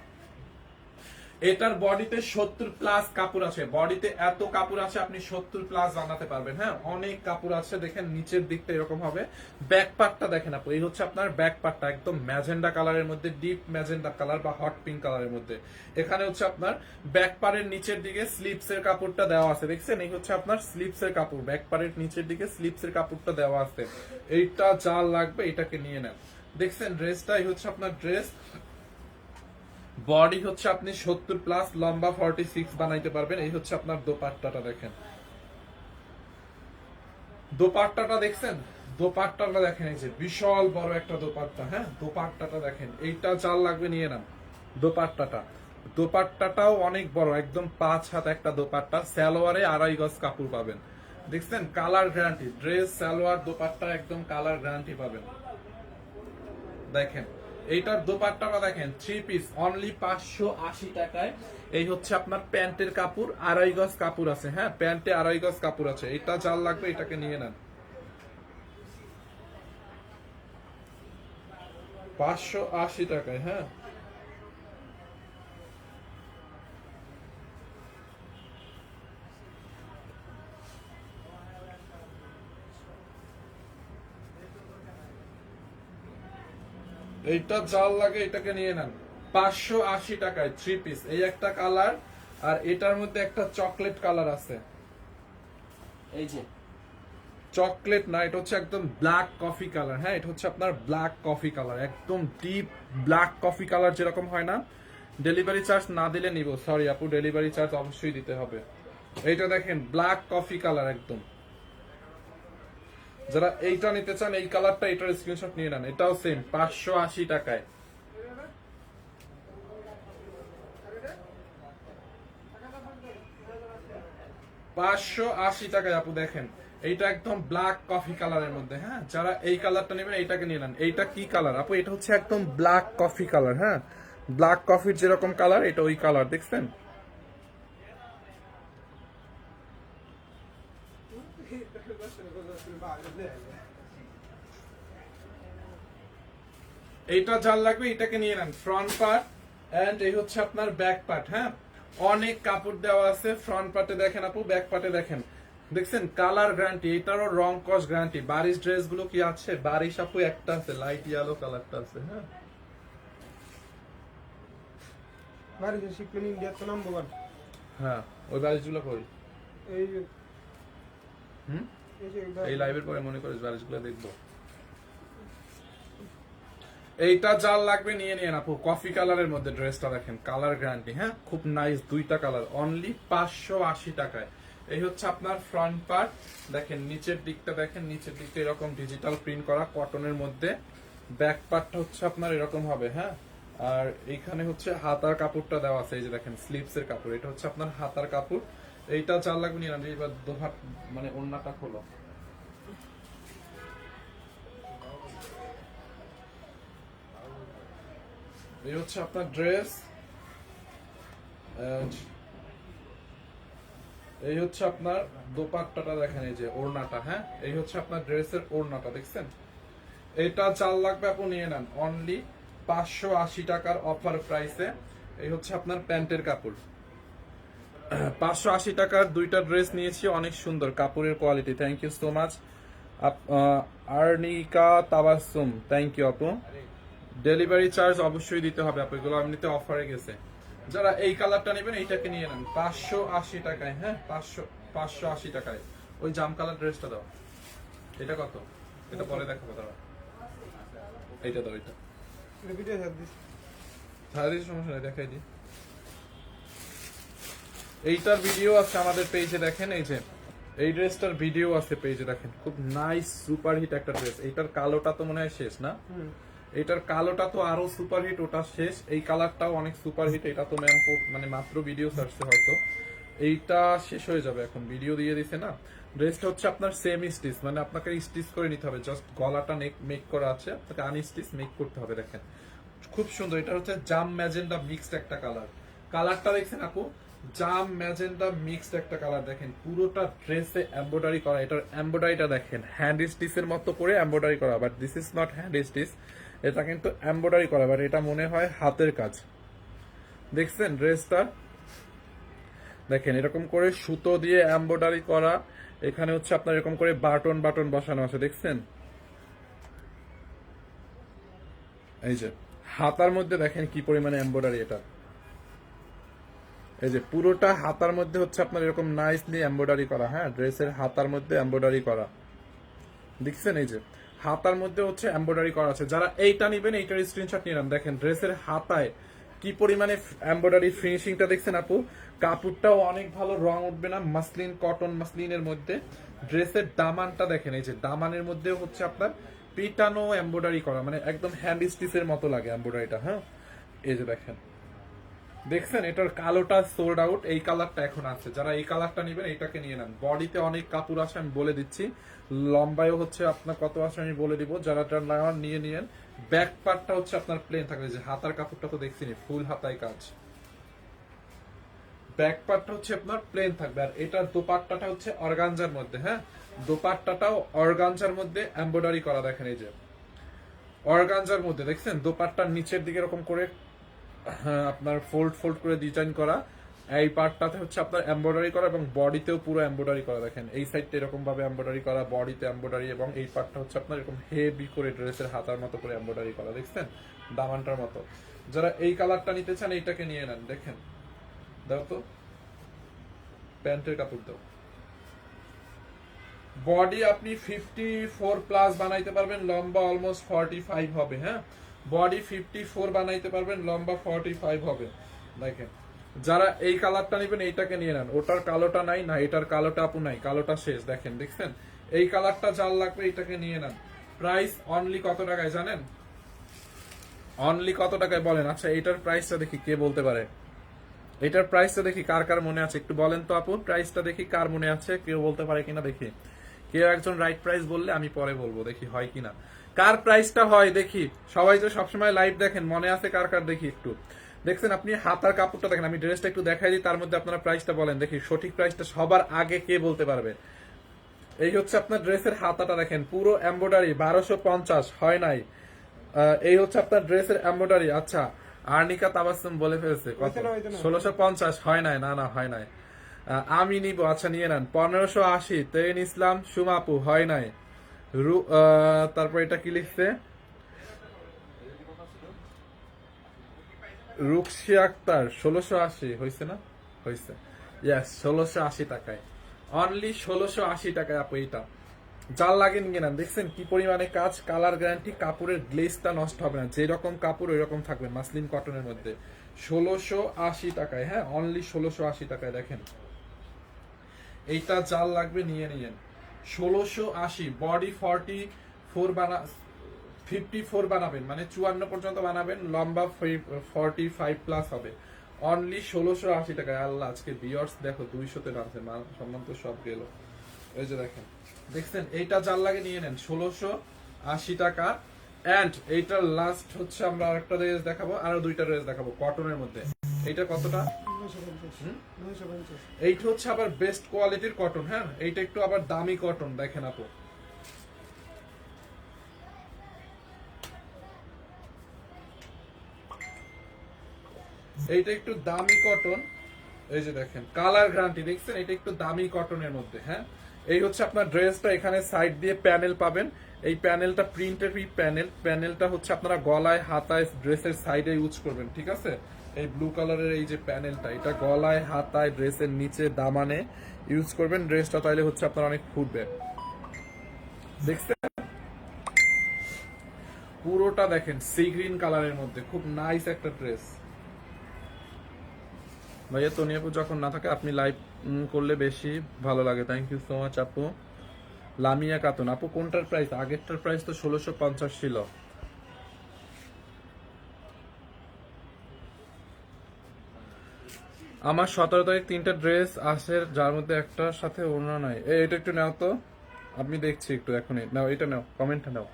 এটার বডিতে 70 প্লাস কাপড় আছে, বডিতে এত কাপড় আছে আপনি 70 প্লাস বানাতে পারবেন। হ্যাঁ অনেক কাপড় আছে, দেখেন নিচের দিকটা এরকম হবে। ব্যাক পার্টটা দেখেন আপু, এই হচ্ছে আপনার ব্যাক পার্টটা, একদম ম্যাজেন্ডা কালারের মধ্যে, ডিপ ম্যাজেন্ডা কালার বা হট পিঙ্ক কালারের মধ্যে। এখানে হচ্ছে আপনার ব্যাক পার্টের নিচের দিকে স্লিপস এর কাপড়টা দেওয়া আছে, দেখছেন এই হচ্ছে আপনার স্লিপস এর কাপড়, ব্যাক পার্টের নিচের দিকে স্লিপস এর কাপড়টা দেওয়া আছে। এইটা যা লাগবে এটাকে নিয়ে নেন। দেখছেন ড্রেসটা, এই হচ্ছে আপনার ড্রেস। বডি হচ্ছে আপনি 70 প্লাস, লম্বা 46 বানাইতে পারবেন। এই হচ্ছে আপনার দোপাট্টাটা দেখেন, দোপাট্টাটা দেখছেন, দোপাট্টাটা দেখেন, এই যে বিশাল বড় একটা দোপাট্টা। হ্যাঁ দোপাট্টাটা দেখেন, এইটা চাল লাগবে নিয়ে নাম। দোপাট্টাটা, দোপাট্টাটাও অনেক বড়, একদম 5 হাত একটা দোপাট্টা, সালোয়ারে 2.5 গজ কাপড় পাবেন। দেখছেন colour guarantee, dress salwar dupatta একদম কালার গ্যারান্টি পাবেন। দেখেন এইটার দোপাট্টাটা দেখেন, 3 পিস অনলি 580 টাকায়। এই হচ্ছে আপনার প্যান্টের কাপড়, 2.5 গজ কাপড় আছে। হ্যাঁ প্যান্টে 2.5 গজ কাপড় আছে, এটা যার লাগবে এটাকে নিয়ে নেন। 580 টাকায়। হ্যাঁ এইটা যার লাগে এটাকে নিয়ে নেন 580 টাকায় 3 পিস। এই একটা কালার, আর এটার মধ্যে একটা চকলেট কালার আছে, এই যে চকলেট না, এটা হচ্ছে একদম ব্ল্যাক কফি কালার। হ্যাঁ এটা হচ্ছে আপনার ব্ল্যাক কফি কালার, একদম ডিপ ব্ল্যাক কফি কালার যেরকম হয় না। ডেলিভারি চার্জ না দিলে নিব, সরি আপু ডেলিভারি চার্জ অবশ্যই দিতে হবে। এইটা দেখেন ব্ল্যাক কফি কালার একদম, যারা এইটা নিতে চান এই কালারটা, এটার স্ক্রিনশট নিয়ে নেন। এটাও সেম 580 টাকায়। 580 টাকায় আপু দেখেন, এইটা একদম ব্ল্যাক কফি কালারের মধ্যে। হ্যাঁ যারা এই কালারটা নেবেন এইটাকে নিয়ে নেন। এইটা কি কালার আপু? এটা হচ্ছে একদম ব্ল্যাক কফি কালার। হ্যাঁ ব্ল্যাক কফির যেরকম কালার, এটা ওই কালার, দেখছেন? এইটা যার লাগবে এটাকে নিয়ে নেন। ফ্রন্ট পার্ট এন্ড এই হচ্ছে আপনার ব্যাক পার্ট। হ্যাঁ অনেক কাপড় দেওয়া আছে, ফ্রন্ট পার্টে দেখেন আপু, ব্যাক পার্টে দেখেন। দেখছেন কালার গ্যারান্টি, এটারও রং কস গ্যারান্টি। বারিশ ড্রেস গুলো কি আছে? বারিশ আপু একটা আছে, লাইট ইয়েলো কালারটা আছে। হ্যাঁ বাড়িতে শিপমেন্ট ইন্ডিয়ার তো নাম্বার 1। হ্যাঁ ওই বারিশ গুলো কই? এই যে হুম এই যে এই লাইভের পরে মনে করিস বারিশ গুলো দেখবো। এইটা যার লাগবে নিয়ে নিন আপু, কফি কালারের মধ্যে ড্রেসটা দেখেন, কালার গ্যারান্টি। হ্যাঁ খুব নাইস, দুইটা কালার, অনলি 580 টাকায়। এই হচ্ছে আপনার ফ্রন্ট পার্ট, দেখেন নিচের দিকটা দেখেন, নিচের দিকটা এরকম ডিজিটাল প্রিন্ট করা কটনের মধ্যে। ব্যাক পার্টটা হচ্ছে আপনার এরকম হবে। হ্যাঁ আর এইখানে হচ্ছে হাতার কাপড়টা দেওয়া আছে, এই যে দেখেন স্লিপস এর কাপড়, এটা হচ্ছে আপনার হাতার কাপড়। এইটা যার লাগবে নিয়ে নেন। এবার দোহাত মানে ওড়নাটা খোলো। এই হচ্ছে আপনার ড্রেস, এই হচ্ছে আপনার দোপাট্টাটা দেখেন, এই যে ওড়নাটা। হ্যাঁ এই হচ্ছে আপনার ড্রেসের ওড়নাটা, দেখছেন? এটা চাল লাগবে আপু নিয়ে নেন, অনলি 580 টাকার অফার প্রাইসে। এই হচ্ছে আপনার প্যান্টের কাপড়, 580 টাকার দুইটা ড্রেস নিয়েছি, অনেক সুন্দর কাপড়ের quality. Thank you so much Arnika Tabassum, thank you আপু। ডেলিভারি চার্জ অবশ্যই দিতে হবে আপু, এগুলো এমনিতে অফারে গেছে। যারা এই কালারটা নেবেন এইটাকে নিয়ে নেন 580 টাকায়। হ্যাঁ 580 টাকায়। ওই জাম কালার ড্রেসটা দাও। এটা কত? এটা পরে দেখাবো, দাঁড়া। এইটা দাও, এটা ভিডিও ছাড় দিস। ছাড়া দিস, সমস্যা নেই, দেখাই দি। এইটার ভিডিও আছে আমাদের পেজে, দেখেন এই যে এই ড্রেসটার ভিডিও আছে পেজে, দেখেন খুব নাইস সুপার হিট একটা ড্রেস। এইটার কালোটা তো মনে হয় শেষ না, এটার কালোটা তো আরো সুপার হিট, ওটা শেষ। এই কালারটাও অনেক সুপার হিট, এটা তো ম্যাম মানে মাত্র ভিডিও সার্চে হয়তো এইটা শেষ হয়ে যাবে, এখন ভিডিও দিয়ে দিছে না। ড্রেসটা হচ্ছে আপনার সেম স্টিচ, মানে আপনাকে স্টিচ করে নিতে হবে, জাস্ট গলাটা নেক মেক করা আছে, আপনাকে আনস্টিচ মেক করতে হবে। দেখেন খুব সুন্দর, এটা হচ্ছে জাম ম্যাজেন্ডা মিক্সড একটা কালার। কালারটা দেখছেন আপু, জাম ম্যাজেন্ডা মিক্সড একটা কালার। দেখেন পুরোটা ড্রেসে এমব্রয়ডারি করা, এটার এমব্রয়ডারিটা দেখেন হ্যান্ড স্টিচের মতো করে এমব্রয়ডারি করা, but this is not hand stitch, এটা কিন্তু এমব্রয়ডারি করা, বাট এটা মনে হয় হাতের কাজ। দেখছেন ড্রেসটা, দেখেন এরকম করে সুতো দিয়ে এমব্রয়ডারি করা, এখানে হচ্ছে আপনার এরকম করে বাটন বাটন বসানো আছে, দেখছেন। এই যে হাতার মধ্যে দেখেন কি পরিমাণে এমব্রয়ডারি, এটা এই যে পুরোটা হাতার মধ্যে হচ্ছে আপনার এরকম নাইসলি এমব্রয়ডারি করা। হ্যাঁ, ড্রেসের হাতার মধ্যে এমব্রয়ডারি করা, দেখছেন। এই যে হাতার মধ্যে হচ্ছে এমব্রয়ডারি করা আছে। যারা এইটা নিবেন এইটার স্ক্রিনশট নিয়ে নেন। দেখেন ড্রেসের হাতায় কি পরিমাণে এমব্রয়ডারি ফিনিশিংটা দেখছেন আপু। কাপড়টাও অনেক ভালো, রং উঠবে না, মাসলিন কটন মাসলিনের মধ্যে। ড্রেসের দামানটা দেখেন, এই যে দামানের মধ্যেও হচ্ছে আপনার পিটানো এমব্রয়ডারি করা, মানে একদম হ্যান্ড স্টিচের মতো লাগে এমব্রয়ডারিটা। হ্যাঁ, এই যে দেখেন, দেখছেন এটার কালোটা সোল্ড আউট, এই কালারটা এখন আছে। যারা এই কালারটা নেবেন এইটাকে নিয়ে নেন। বডিতে অনেক কাপড় আছে আমি বলে দিচ্ছি, লম্বায়ও হচ্ছে আপনার কত আছে আমি বলে দিব, যারা নেওয়ার নিয়ে নিয়েন। ব্যাক পার্টটা হচ্ছে আপনার প্লেন থাকবে, যে হাতার কাপড়টা তো দেখছিনি ফুল হাতায় কাজ, ব্যাক পার্টটা হচ্ছে আপনার প্লেন থাকবে। আর এটার দোপাট্টাটা হচ্ছে অর্গানজার মধ্যে। হ্যাঁ, দোপাট্টাটাও অর্গানজার মধ্যে এমব্রয়ডারি করা, দেখেন এই যে অর্গানজার মধ্যে, দেখছেন দোপাট্টার নিচের দিকে এরকম করে আপনার ফোল্ড ফোল্ড করে ডিজাইন করা। এই পার্টটাতে হচ্ছে আপনার এমব্রয়ডারি করা এবং বডিতেও পুরো এমব্রয়ডারি করা। দেখেন এই সাইডটা এরকম ভাবে এমব্রয়ডারি করা, বডিতে এমব্রয়ডারি, এবং এই পার্টটা হচ্ছে আপনার এরকম হেভি করে ড্রেসের হাতার মতো করে এমব্রয়ডারি করা, দেখছেন দামানটার মতো। যারা এই কালারটা নিতে চান এইটাকে নিয়ে নেন। দেখেন, দাও তো প্যান্টের কাপড় দাও। বডি আপনি 54 প্লাস বানাইতে পারবেন, লম্বা অলমোস্ট 45 হবে। হ্যাঁ, বডি 54 বানাইতে পারবেন, লম্বা 45 হবে। দেখেন যারা এই কালারটা নেবেন এইটাকে নিয়ে নেন। ওটার কালোটা নাই না, এটার কালোটা আপু নাই, কালোটা শেষ। দেখেন দেখছেন, এই কালারটা যার লাগবে এটাকে নিয়ে নেন। প্রাইস অনলি কত টাকায় জানেন? অনলি কত টাকায় বলেন? আচ্ছা এইটার প্রাইসটা দেখি কে বলতে পারে। এটার প্রাইসটা দেখি কার কার মনে আছে, একটু বলেন তো আপু। প্রাইসটা দেখি কার মনে আছে, কেউ বলতে পারে কিনা দেখি। কেউ একজন রাইট প্রাইস বললে আমি পরে বলবো, দেখি হয় কিনা, কার প্রাইসটা হয় দেখি। সবাই তো সবসময় লাইভ দেখেন, মনে আছে কার কার দেখি একটু। দেখছেন আপনি হাতার কাপড়টা দেখেন, আমি ড্রেসটা একটু দেখাই দিই, তার মধ্যে আপনারা প্রাইসটা বলেন দেখি, সঠিক প্রাইসটা সবার আগে কে বলতে পারবে। এই হচ্ছে আপনার ড্রেসের হাতাটা, দেখেন পুরো এমব্রয়ডারি, 1250 হয় নাই। এই হচ্ছে আপনার ড্রেসের এমব্রয়ডারি। আচ্ছা, আর্নিকা তাবাসসুম বলে ফেলছে কত, 1650 হয় নাই, না না হয় নাই। আমি নিব, আচ্ছা নিয়ে নেন। 1580 তেইন ইসলাম সুমাপু হয় নাই। তারপর এটা কি লিখছে, রুকসি আক্তার 1680 হয়েছে না, হয়েছে, ইয়েস 1680 টাকায়, অনলি 1680 টাকায় আপু এইটা। যার লাগে নিয়ে নেন। দেখছেন কি পরিমাণে কাজ, কালার গ্যারান্টি, কাপড়ের গ্লেজটা নষ্ট হবে না, যেরকম কাপড় ওই রকম থাকবে, মাসলিন কটনের মধ্যে। 1680 টাকায়, হ্যাঁ অনলি 1680 টাকায়। দেখেন এইটা যার লাগবে নিয়ে নিয়েন। 1680, বডি 44 54 বানাবেন, মানে 54 পর্যন্ত বানাবেন, লম্বা 45 প্লাস হবে। অনলি 1680 টাকায়। আল্লাহ আজকে ভিউয়ার্স দেখো 200-তে নামছে, মান সম্মান তো সব গেল। এই যে দেখেন, দেখছেন এইটা যার লাগে নিয়ে নেন 1680 টাকা। এন্ড এইটার লাস্ট হচ্ছে আমরা আরেকটা ড্রেস দেখাবো, আরো দুইটা ড্রেস দেখাবো কটনের মধ্যে। এইটা কতটা? 950 এইটা হচ্ছে আবার বেস্ট কোয়ালিটির কটন। হ্যাঁ, এইটা একটু আবার দামি কটন, দেখেন আপু। এইটা একটু দামি কটন, এই যে দেখেন কালার গ্যারান্টি, দেখছেন এটা একটু দামি কটনের মধ্যে। হ্যাঁ, এই হচ্ছে আপনার ড্রেসটা, এখানে সাইড দিয়ে প্যানেল পাবেন। এই প্যানেলটা প্রিন্টের প্যানেলটা হচ্ছে আপনারা গলায় হাতায় ড্রেসের সাইডে ইউজ করবেন, ঠিক আছে। এই ব্লু কালারের এই যে প্যানেলটা, এটা গলায় হাতায় ড্রেসের নিচে দামানে ইউজ করবেন ড্রেসটা, তাইলে হচ্ছে আপনার অনেক ফুটবে। দেখছেন পুরোটা দেখেন সি গ্রিন কালারের মধ্যে, খুব নাইস একটা ড্রেস। ভাইয়া তনি আপু যখন না থাকে আপনি লাইভ করলে বেশি ভালো লাগে। থ্যাংক ইউ সো মাচ আপু। লামিয়া কাতুন আপু কোনটার প্রাইস? আগেরটার প্রাইস তো 1650 ছিল। আমার 17 তারিখ 3টা ড্রেস আসে, যার মধ্যে একটার সাথে ওড়না নাই। এটা একটু নাও তো, আমি দেখছি একটু এখনই। নাও এটা নাও, কমেন্টটা নাও।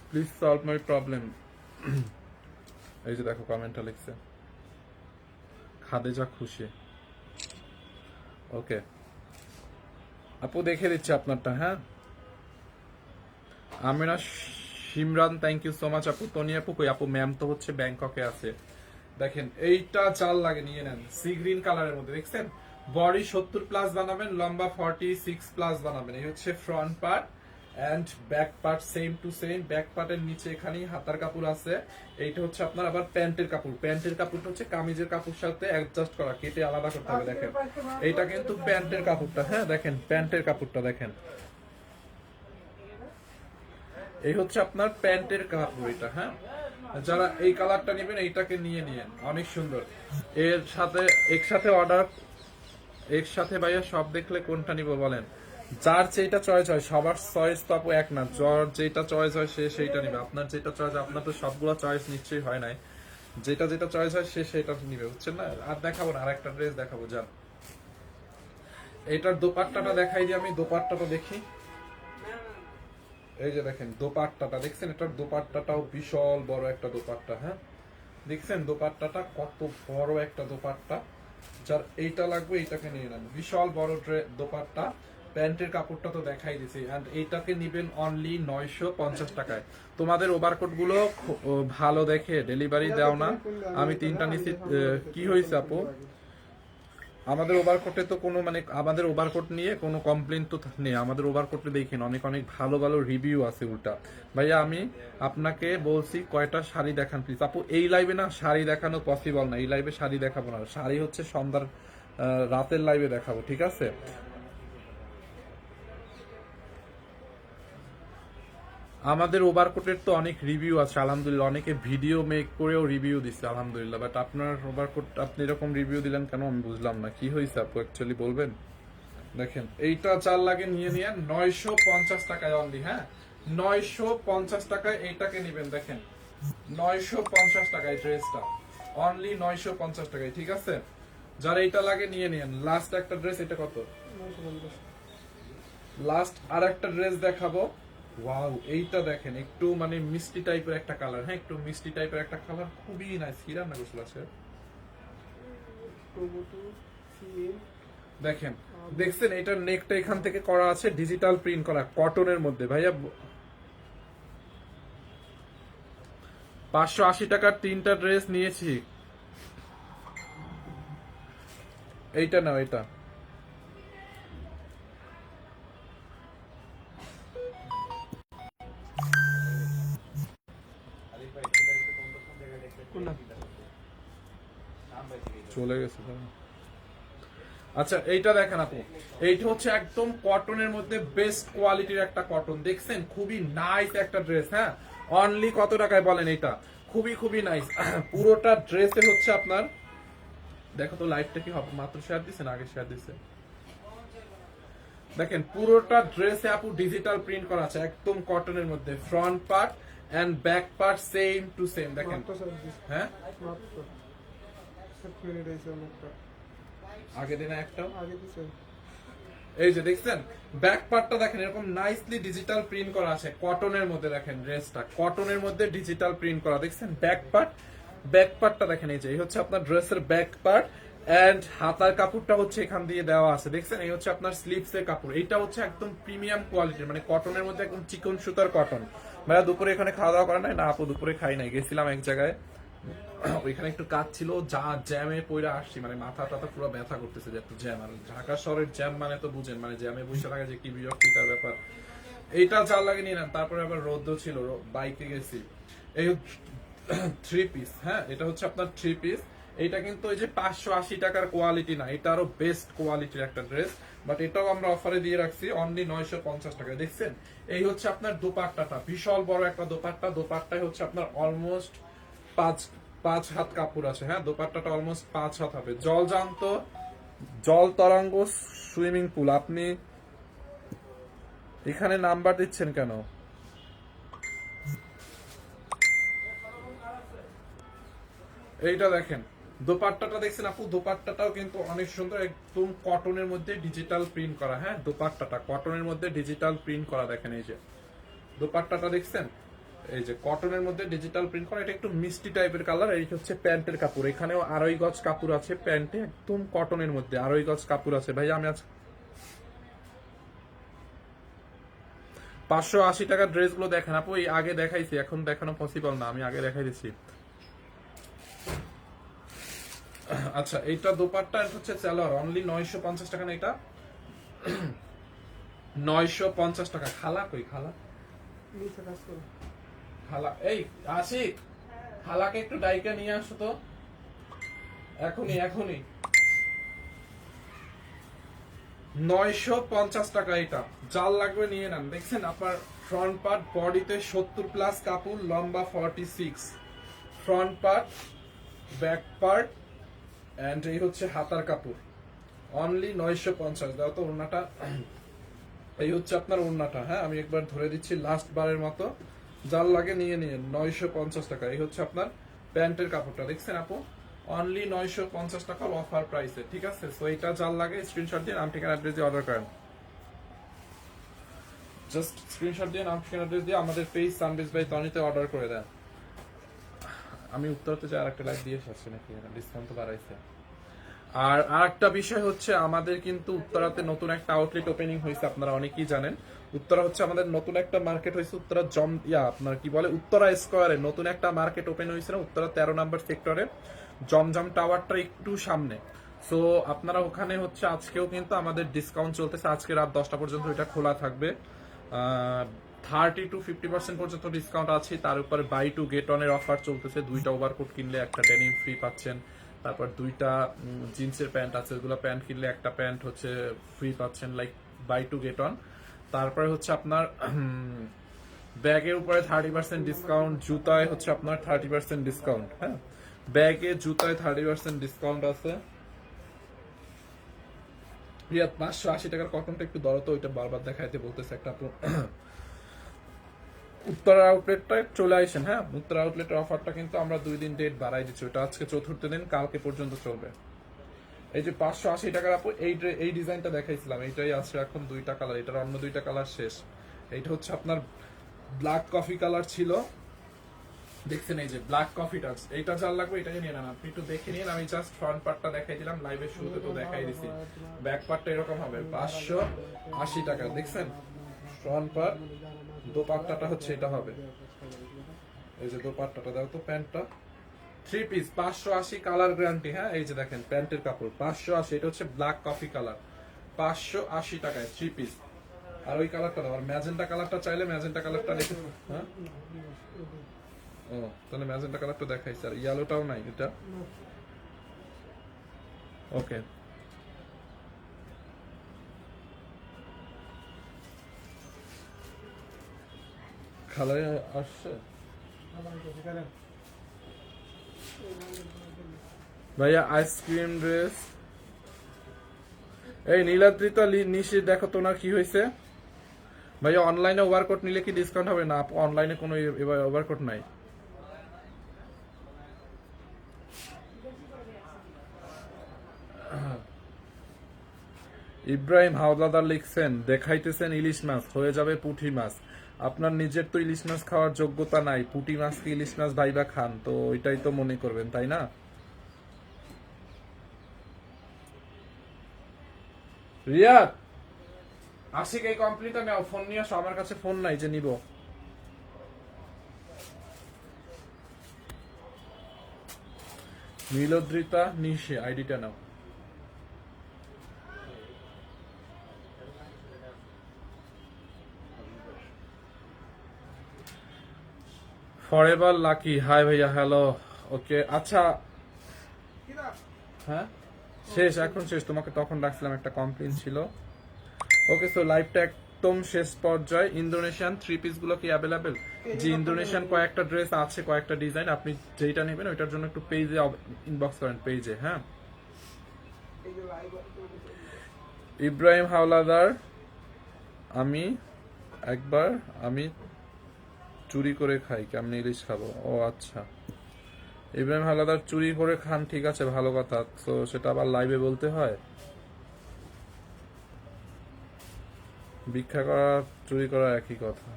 Please solve my problem. এই যে দেখো কমেন্টটা লিখছে খাদেজা খুশি। ওকে আপু দেখে দিচ্ছি আপনারটা। হ্যাঁ Amina Simran thank you so much আপু। তনি আপু কই? আপু ম্যাম তো হচ্ছে ব্যাংককে আছে। দেখেন এইটা চাল লাগে, নিয়ে নেন। সি গ্রিন কালারের মধ্যে দেখছেন, বডি 70 প্লাস বানাবেন, লম্বা 46 প্লাস বানাবেন। এই হচ্ছে front part and back part same to same. Back পার্টের নিচে এখানেই হাতার কাপড় আছে। এইটা হচ্ছে আপনার আবার প্যান্টের কাপড়। প্যান্টের কাপড়টা হচ্ছে কামিজের কাপড়ের সাথে অ্যাডজাস্ট করা, কেটে আলাদা করতে হবে। দেখেন এইটা কিন্তু প্যান্টের কাপড়টা। হ্যাঁ দেখেন প্যান্টের কাপড়টা দেখেন, এই হচ্ছে আপনার প্যান্টের কাপড় এটা। হ্যাঁ যারা এই কালারটা নেবেন এইটাকে নিয়ে নিয়েন, অনেক সুন্দর। এর সাথে একসাথে অর্ডার, একসাথে ভাইয়া সব দেখলে কোনটা নিব বলেন? যার যেটা চয়েস হয়, সবার চয়েস তো আপু এক না। যার যেটা চয়েস হয় সে সেইটা নিবে। আপনার যেটা চয়েস, আপনার তো সবগুলো চয়েস নিশ্চয়ই হয় নাই। যেটা যেটা চয়েস হয় সে সেটা নিবে, বুঝছেন না? আর দেখাবো না, আর একটা ড্রেস দেখাবো। যান এইটার দোপাট্টাটা দেখাই দিই আমি। দোপাট্টাটা দেখি, এই যে দেখেন দোপাট্টাটা দেখছেন, এটার দোপাট্টাটাও বিশাল বড় একটা দোপাট্টা। হ্যাঁ দেখছেন দোপাট্টাটা কত বড় একটা দোপাট্টা। যার এইটা লাগবে এইটাকে নিয়ে নেন, বিশাল বড় দোপাট্টা। প্যান্টের কাপড়টা তো দেখাই দিছি। এন্ড এইটাকে নিবেন অনলি 950 টাকায়। তোমাদের ওভারকোট গুলো ভালো দেখে ডেলিভারি দাও না। আমি 3টা নিছি। কি হয়েছে আপু? আমাদের ওভারকোটে তো কোনো মানে আমাদের ওভারকোট নিয়ে কোনো কমপ্লেন তো নেই। আমাদের ওভারকোটে দেখেন অনেক অনেক ভালো ভালো রিভিউ আছে উল্টা। ভাইয়া আমি আপনাকে বলছি কয়টা শাড়ি দেখান প্লিজ। আপু এই লাইভে না শাড়ি দেখানো পসিবল না, এই লাইভে শাড়ি দেখাবো না। শাড়ি হচ্ছে সন্ধ্যার রাতের লাইভে দেখাবো, ঠিক আছে? আমাদের ওভারকোটের তো অনেক রিভিউ আছে আলহামদুলিল্লাহ, অনেকে ভিডিও মেক করেও রিভিউ দিচ্ছে আলহামদুলিল্লাহ। বাট আপনার ওভারকোট আপনি এরকম রিভিউ দিলেন কেন আমি বুঝলাম না, কি হয়েছে আপু অ্যাকচুয়ালি বলবেন? দেখেন এইটা চাল লাগে, নিয়ে নিয়ে 950 টাকায় অনলি। হ্যাঁ 950 টাকায় এইটাকে নিবেন। দেখেন 950 টাকায় ড্রেসটা, অনলি 950 টাকায়, ঠিক আছে? যার এইটা লাগে নিয়ে নিন। লাস্ট একটা ড্রেস, এটা কত? 950। লাস্ট আর একটা ড্রেস দেখাবো। ওয়াও এইটা দেখেন, একটু মানে মিষ্টি টাইপের একটা কালার। হ্যাঁ একটু মিষ্টি টাইপের একটা কালার, খুবই নাইস। হিরান না গোসল আছে। টমেটো, সিম, দেখেন দেখছেন এটার নেকটা এখান থেকে করা আছে ডিজিটাল প্রিন্ট করা, কটনের মধ্যে। ভাইয়া 580 টাকার 3টা ড্রেস নিয়েছি। এইটা নাও, এটা কোনটা? চলে গেছে। আচ্ছা এইটা দেখেন আপু, এইটা হচ্ছে একদম কটনের মধ্যে বেস্ট কোয়ালিটির একটা কটন। দেখছেন খুবই নাইস একটা ড্রেস। হ্যাঁ অনলি কত টাকায় বলেন? এটা খুবই খুবই নাইস। পুরোটা ড্রেসে হচ্ছে আপনার, দেখো তো লাইভটা কি হবে, মাত্র শেয়ার দিছে না আগে শেয়ার দিছে? দেখেন পুরোটা ড্রেসে আপু ডিজিটাল প্রিন্ট করা আছে, একদম কটনের মধ্যে। Front part and back part same to same. দেখেন মাত্র সার্ভিস, হ্যাঁ মাত্র 7 মিনিট হয়েছে অনেকটা। আগে দিনে একটা, আগে দিছে। এই যে দেখছেন ব্যাক পার্টটা দেখেন এরকম নাইসলি ডিজিটাল প্রিন্ট করা আছে কটনের মধ্যে। দেখেন ড্রেসটা কটনের মধ্যে ডিজিটাল প্রিন্ট করা। দেখছেন ব্যাক পার্ট, ব্যাক পার্টটা দেখেন, এই যে এই হচ্ছে আপনার ড্রেসের ব্যাক পার্ট। এন্ড হাতার কাপড়টা হচ্ছে এখান দিয়ে দেওয়া আছে। দেখছেন এই হচ্ছে আপনার স্লিভস এর কাপড়। এইটা হচ্ছে একদম প্রিমিয়াম কোয়ালিটির, মানে কটনের মধ্যে একদম চিকন সুতার কটন। ভাইয়া দুপুরে এখানে খাওয়া দাওয়া করা নাই? না আপু দুপুরে খাই নাই, গেছিলাম এক জায়গায়, ওইখানে একটু কাজ ছিল, যা জ্যামে পইরা আসছি, মানে মাথা টাথা পুরো ব্যথা করতেছে যে একটু জ্যাম। আর ঢাকা শহরের জ্যাম মানে তো বুঝেন, মানে জ্যামে বসে থাকা যে কি বিরক্তিকর ব্যাপার। এইটা চাল লাগে নিয়ে নেন। তারপরে আবার রোদ্র ছিল, বাইকে গেছি। এই 3 পিস। হ্যাঁ এটা হচ্ছে আপনার 3 পিস। এইটা কিন্তু ওই যে 580 টাকার কোয়ালিটি না, এটা আরো বেস্ট কোয়ালিটির একটা ড্রেস। বাট এটাও আমরা অফারে দিয়ে রাখছি অনলি 950 টাকায়। দেখছেন এই হচ্ছে আপনার দোপাট্টাটা, বিশাল বড় একটা দোপাট্টা। দোপাট্টায় হচ্ছে আপনার অলমোস্ট 5 5 হাত কাপড় আছে, হ্যাঁ দোপাট্টাটা অলমোস্ট 5 হাত হবে। জলজান্ত জল তরঙ্গ সুইমিং পুল। আপনি এখানে নাম্বার দিচ্ছেন কেন? এইটা দেখেন, দোপাট্টাটা দেখছেন আপু? দোপাট্টাটাও কিন্তু অনেক সুন্দর, একদম কটনের মধ্যে ডিজিটাল প্রিন্ট করা। হ্যাঁ দোপাট্টাটা কটনের মধ্যে ডিজিটাল প্রিন্ট করা, দেখেন এই যে দোপাট্টাটা দেখছেন, এই যে কটনের মধ্যে ডিজিটাল প্রিন্ট করা। এটা একটু মিষ্টি টাইপের কালার। এই হচ্ছে প্যান্টের কাপড়, এখানেও আড়াই গজ কাপড় আছে প্যান্টে, একদম কটনের মধ্যে আড়াই গজ কাপড় আছে। ভাই আমি আজ 580 টাকার ড্রেসগুলো দেখেন আপু, এই আগে দেখাইছি, এখন দেখানো পসিবল না, আমি আগে দেখাই দিচ্ছি। আচ্ছা এইটা দোপাট্টা হচ্ছে সালোয়ার, অনলি 950 টাকা না এটা? 950 টাকা। খালা কই খালা? নিচে কাজ করো। খালা এই আশিক, খালাকে একটু ডাইকা নিয়ে আসো তো, এখনই এখনই। 950 টাকা এটা, জাল লাগবে নিয়ে নেন। দেখছেন আপনার ফ্রন্ট পার্ট বডিতে 70 প্লাস কাপড়, লম্বা 46, front part, back part and এই হচ্ছে হাতার কাপড়, অনলি 950। দাও তো ওড়নাটা, এই হচ্ছে আপনার ওড়নাটা। হ্যাঁ আমি একবার ধরে দিচ্ছি লাস্ট বারের মতো, জাল লাগে নিয়ে নিয়ে। 950 টাকা। এই হচ্ছে আপনার প্যান্টের কাপড়টা, দেখছেন আপু? অনলি 950 টাকা অফার প্রাইসে, ঠিক আছে? সো এটা জাল লাগে স্ক্রিনশট দিয়ে নাম ঠিকানা অ্যাড্রেস দিয়ে অর্ডার করেন। জাস্ট স্ক্রিনশট দিয়ে নাম ঠিকানা অ্যাড্রেস দিয়ে আমাদের পেজ সানবিজ বাই তনিতে অর্ডার করে দেন। আমি উত্তরতে চাই আরেকটা লাইক দিয়ে আসছে নাকি, ডিসকাউন্ট তো বাড়াইছে। আর আরেকটা বিষয় হচ্ছে আমাদের কিন্তু উত্তরাতে নতুন একটা আউটলেট ওপেনিং হয়েছে, আপনারা অনেকেই জানেন। উত্তরা হচ্ছে আমাদের নতুন একটা মার্কেট হয়েছে, উত্তরা আপনার কি বলে উত্তরা স্কোয়ারে নতুন একটা মার্কেট ওপেন হয়েছে না, উত্তরা 13 নম্বর সেক্টরে জমজম টাওয়ারটা একটু সামনে। সো আপনারা ওখানে হচ্ছে আজকেও কিন্তু আমাদের ডিসকাউন্ট চলতেছে, আজকে রাত 10টা পর্যন্ত এটা খোলা থাকবে। 30 to 50% পর্যন্ত ডিসকাউন্ট আছে। তার উপরে বাই টু গেট অন এর অফার চলতেছে, 2টা ওভারকোট কিনলে একটা ডেনিম ফ্রি পাচ্ছেন। তারপর 2টা জিন্সের প্যান্ট আছে, ওগুলো প্যান্ট কিনলে একটা প্যান্ট হচ্ছে ফ্রি পাচ্ছেন, like buy two get one. তারপরে হচ্ছে আপনার ব্যাগের উপরে 30% ডিসকাউন্ট, জুতায় হচ্ছে আপনার 30% ডিসকাউন্ট। হ্যাঁ ব্যাগে জুতায় 30% ডিসকাউন্ট আছে। রিয়াদ 580 টাকার কটনটা একটু দরদ, ওইটা বারবার দেখাইতে বলতেছে একটা আপু। উত্তরা আউটলেটটা চলে আসেন। হ্যাঁ উত্তরা আউটলেটের অফারটা কিন্তু আমরা 2 দিন ডেট বাড়াই দিচ্ছি, ওটা আজকে চতুর্থ দিন, কালকে পর্যন্ত চলবে। এই যে 580 টাকার আপু এই ডিজাইনটা দেখাইছিলাম, এইটাই আছে এখন 2টা কালার, এটার অন্য 2টা কালার শেষ। এইটা হচ্ছে আপনার ব্ল্যাক কফি কালার ছিল, দেখছেন এই যে ব্ল্যাক কফিটা, এইটা যার লাগবে এটাই নিয়ে নেন। আপনি একটু দেখে নিন, আমি জাস্ট ফ্রন্ট পার্টটা দেখাই দিলাম, লাইভের শুরুতে তো দেখাই দিছি। ব্যাক পার্টটা এরকম হবে 580 টাকা, দেখছেন ফ্রন্ট পার্ট। দোপাট্টাটা হচ্ছে এটা হবে, এই যে দোপাট্টাটা দাও তো, প্যান্টটা 3 পিস 580, কালার গ্যারান্টি। হ্যাঁ এই যে দেখেন প্যান্টের কাপড় 580, এটা হচ্ছে ব্ল্যাক কফি কালার, 580 টাকায় 3 পিস। আর ওই কালারটা দাও, আর ম্যাজেন্টা কালারটা চাইলে ম্যাজেন্টা কালারটা রেখে। হ্যাঁ ও তাহলে ম্যাজেন্টা কালারটা দেখাইছে, আর ইয়েলোটাও নাই এটা। ওকে খালাই আসছে ভাইয়া আইসক্রিম ড্রেস। এই নীলাদ্রিতা নিশি দেখো তো না কি হয়েছে ভাইয়া, অনলাইনে ওভারকোট নিলে কি ডিসকাউন্ট হবে? না অনলাইনে কোনো ওভারকোট নাই। ইব্রাহিম হাওলাদার লিখছেন, দেখাইতেছেন ইলিশ মাছ, হয়ে যাবে পুঁটি মাছ। আপনার নিজের তো ইলিশ মাছ খাওয়ার যোগ্যতা নাই, পুঁটি মাছকে ইলিশ মাছ ভাইবা খান, তো ওইটাই তো মনে করবেন তাই না? রিয়াদ আশিক এই কমপ্লিট, আমি ফোন নিয়ে আসো, আমার কাছে ফোন নাই যে নিব। নীলদ্রিতা নিশে আইডিটা নাও। ফরএভার লাকি, হাই ভাইয়া, হ্যালো। ওকে আচ্ছা হ্যাঁ শেষ, এখন শেষ, তোমাকে তখন ডাকছিলাম, একটা কমপ্লেন ছিল। ওকে সো লাইভটা একদম শেষ পর্যায়ে ইন্দোনেশিয়ান থ্রি পিস গুলো কি অ্যাভেলেবেল? জি, ইন্দোনেশিয়ান কয়েকটা ড্রেস আছে, কয়েকটা ডিজাইন। আপনি যেটা নেবেন ওইটার জন্য একটু পেজে ইনবক্স করেন, পেজে। হ্যাঁ, এই যে লাইভ ইব্রাহিম হাওলাদার, আমি আমি চুরি করে খাই, কেমন ইলিশ খাবো? ও আচ্ছা, ইব্রাহিম হাওলাদার চুরি করে খান, ঠিক আছে, ভালো কথা। তো সেটা আবার লাইভে বলতে হয়? ভিক্ষা করা চুরি করা একই কথা।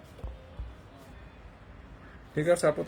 ঠিক আছে আপু।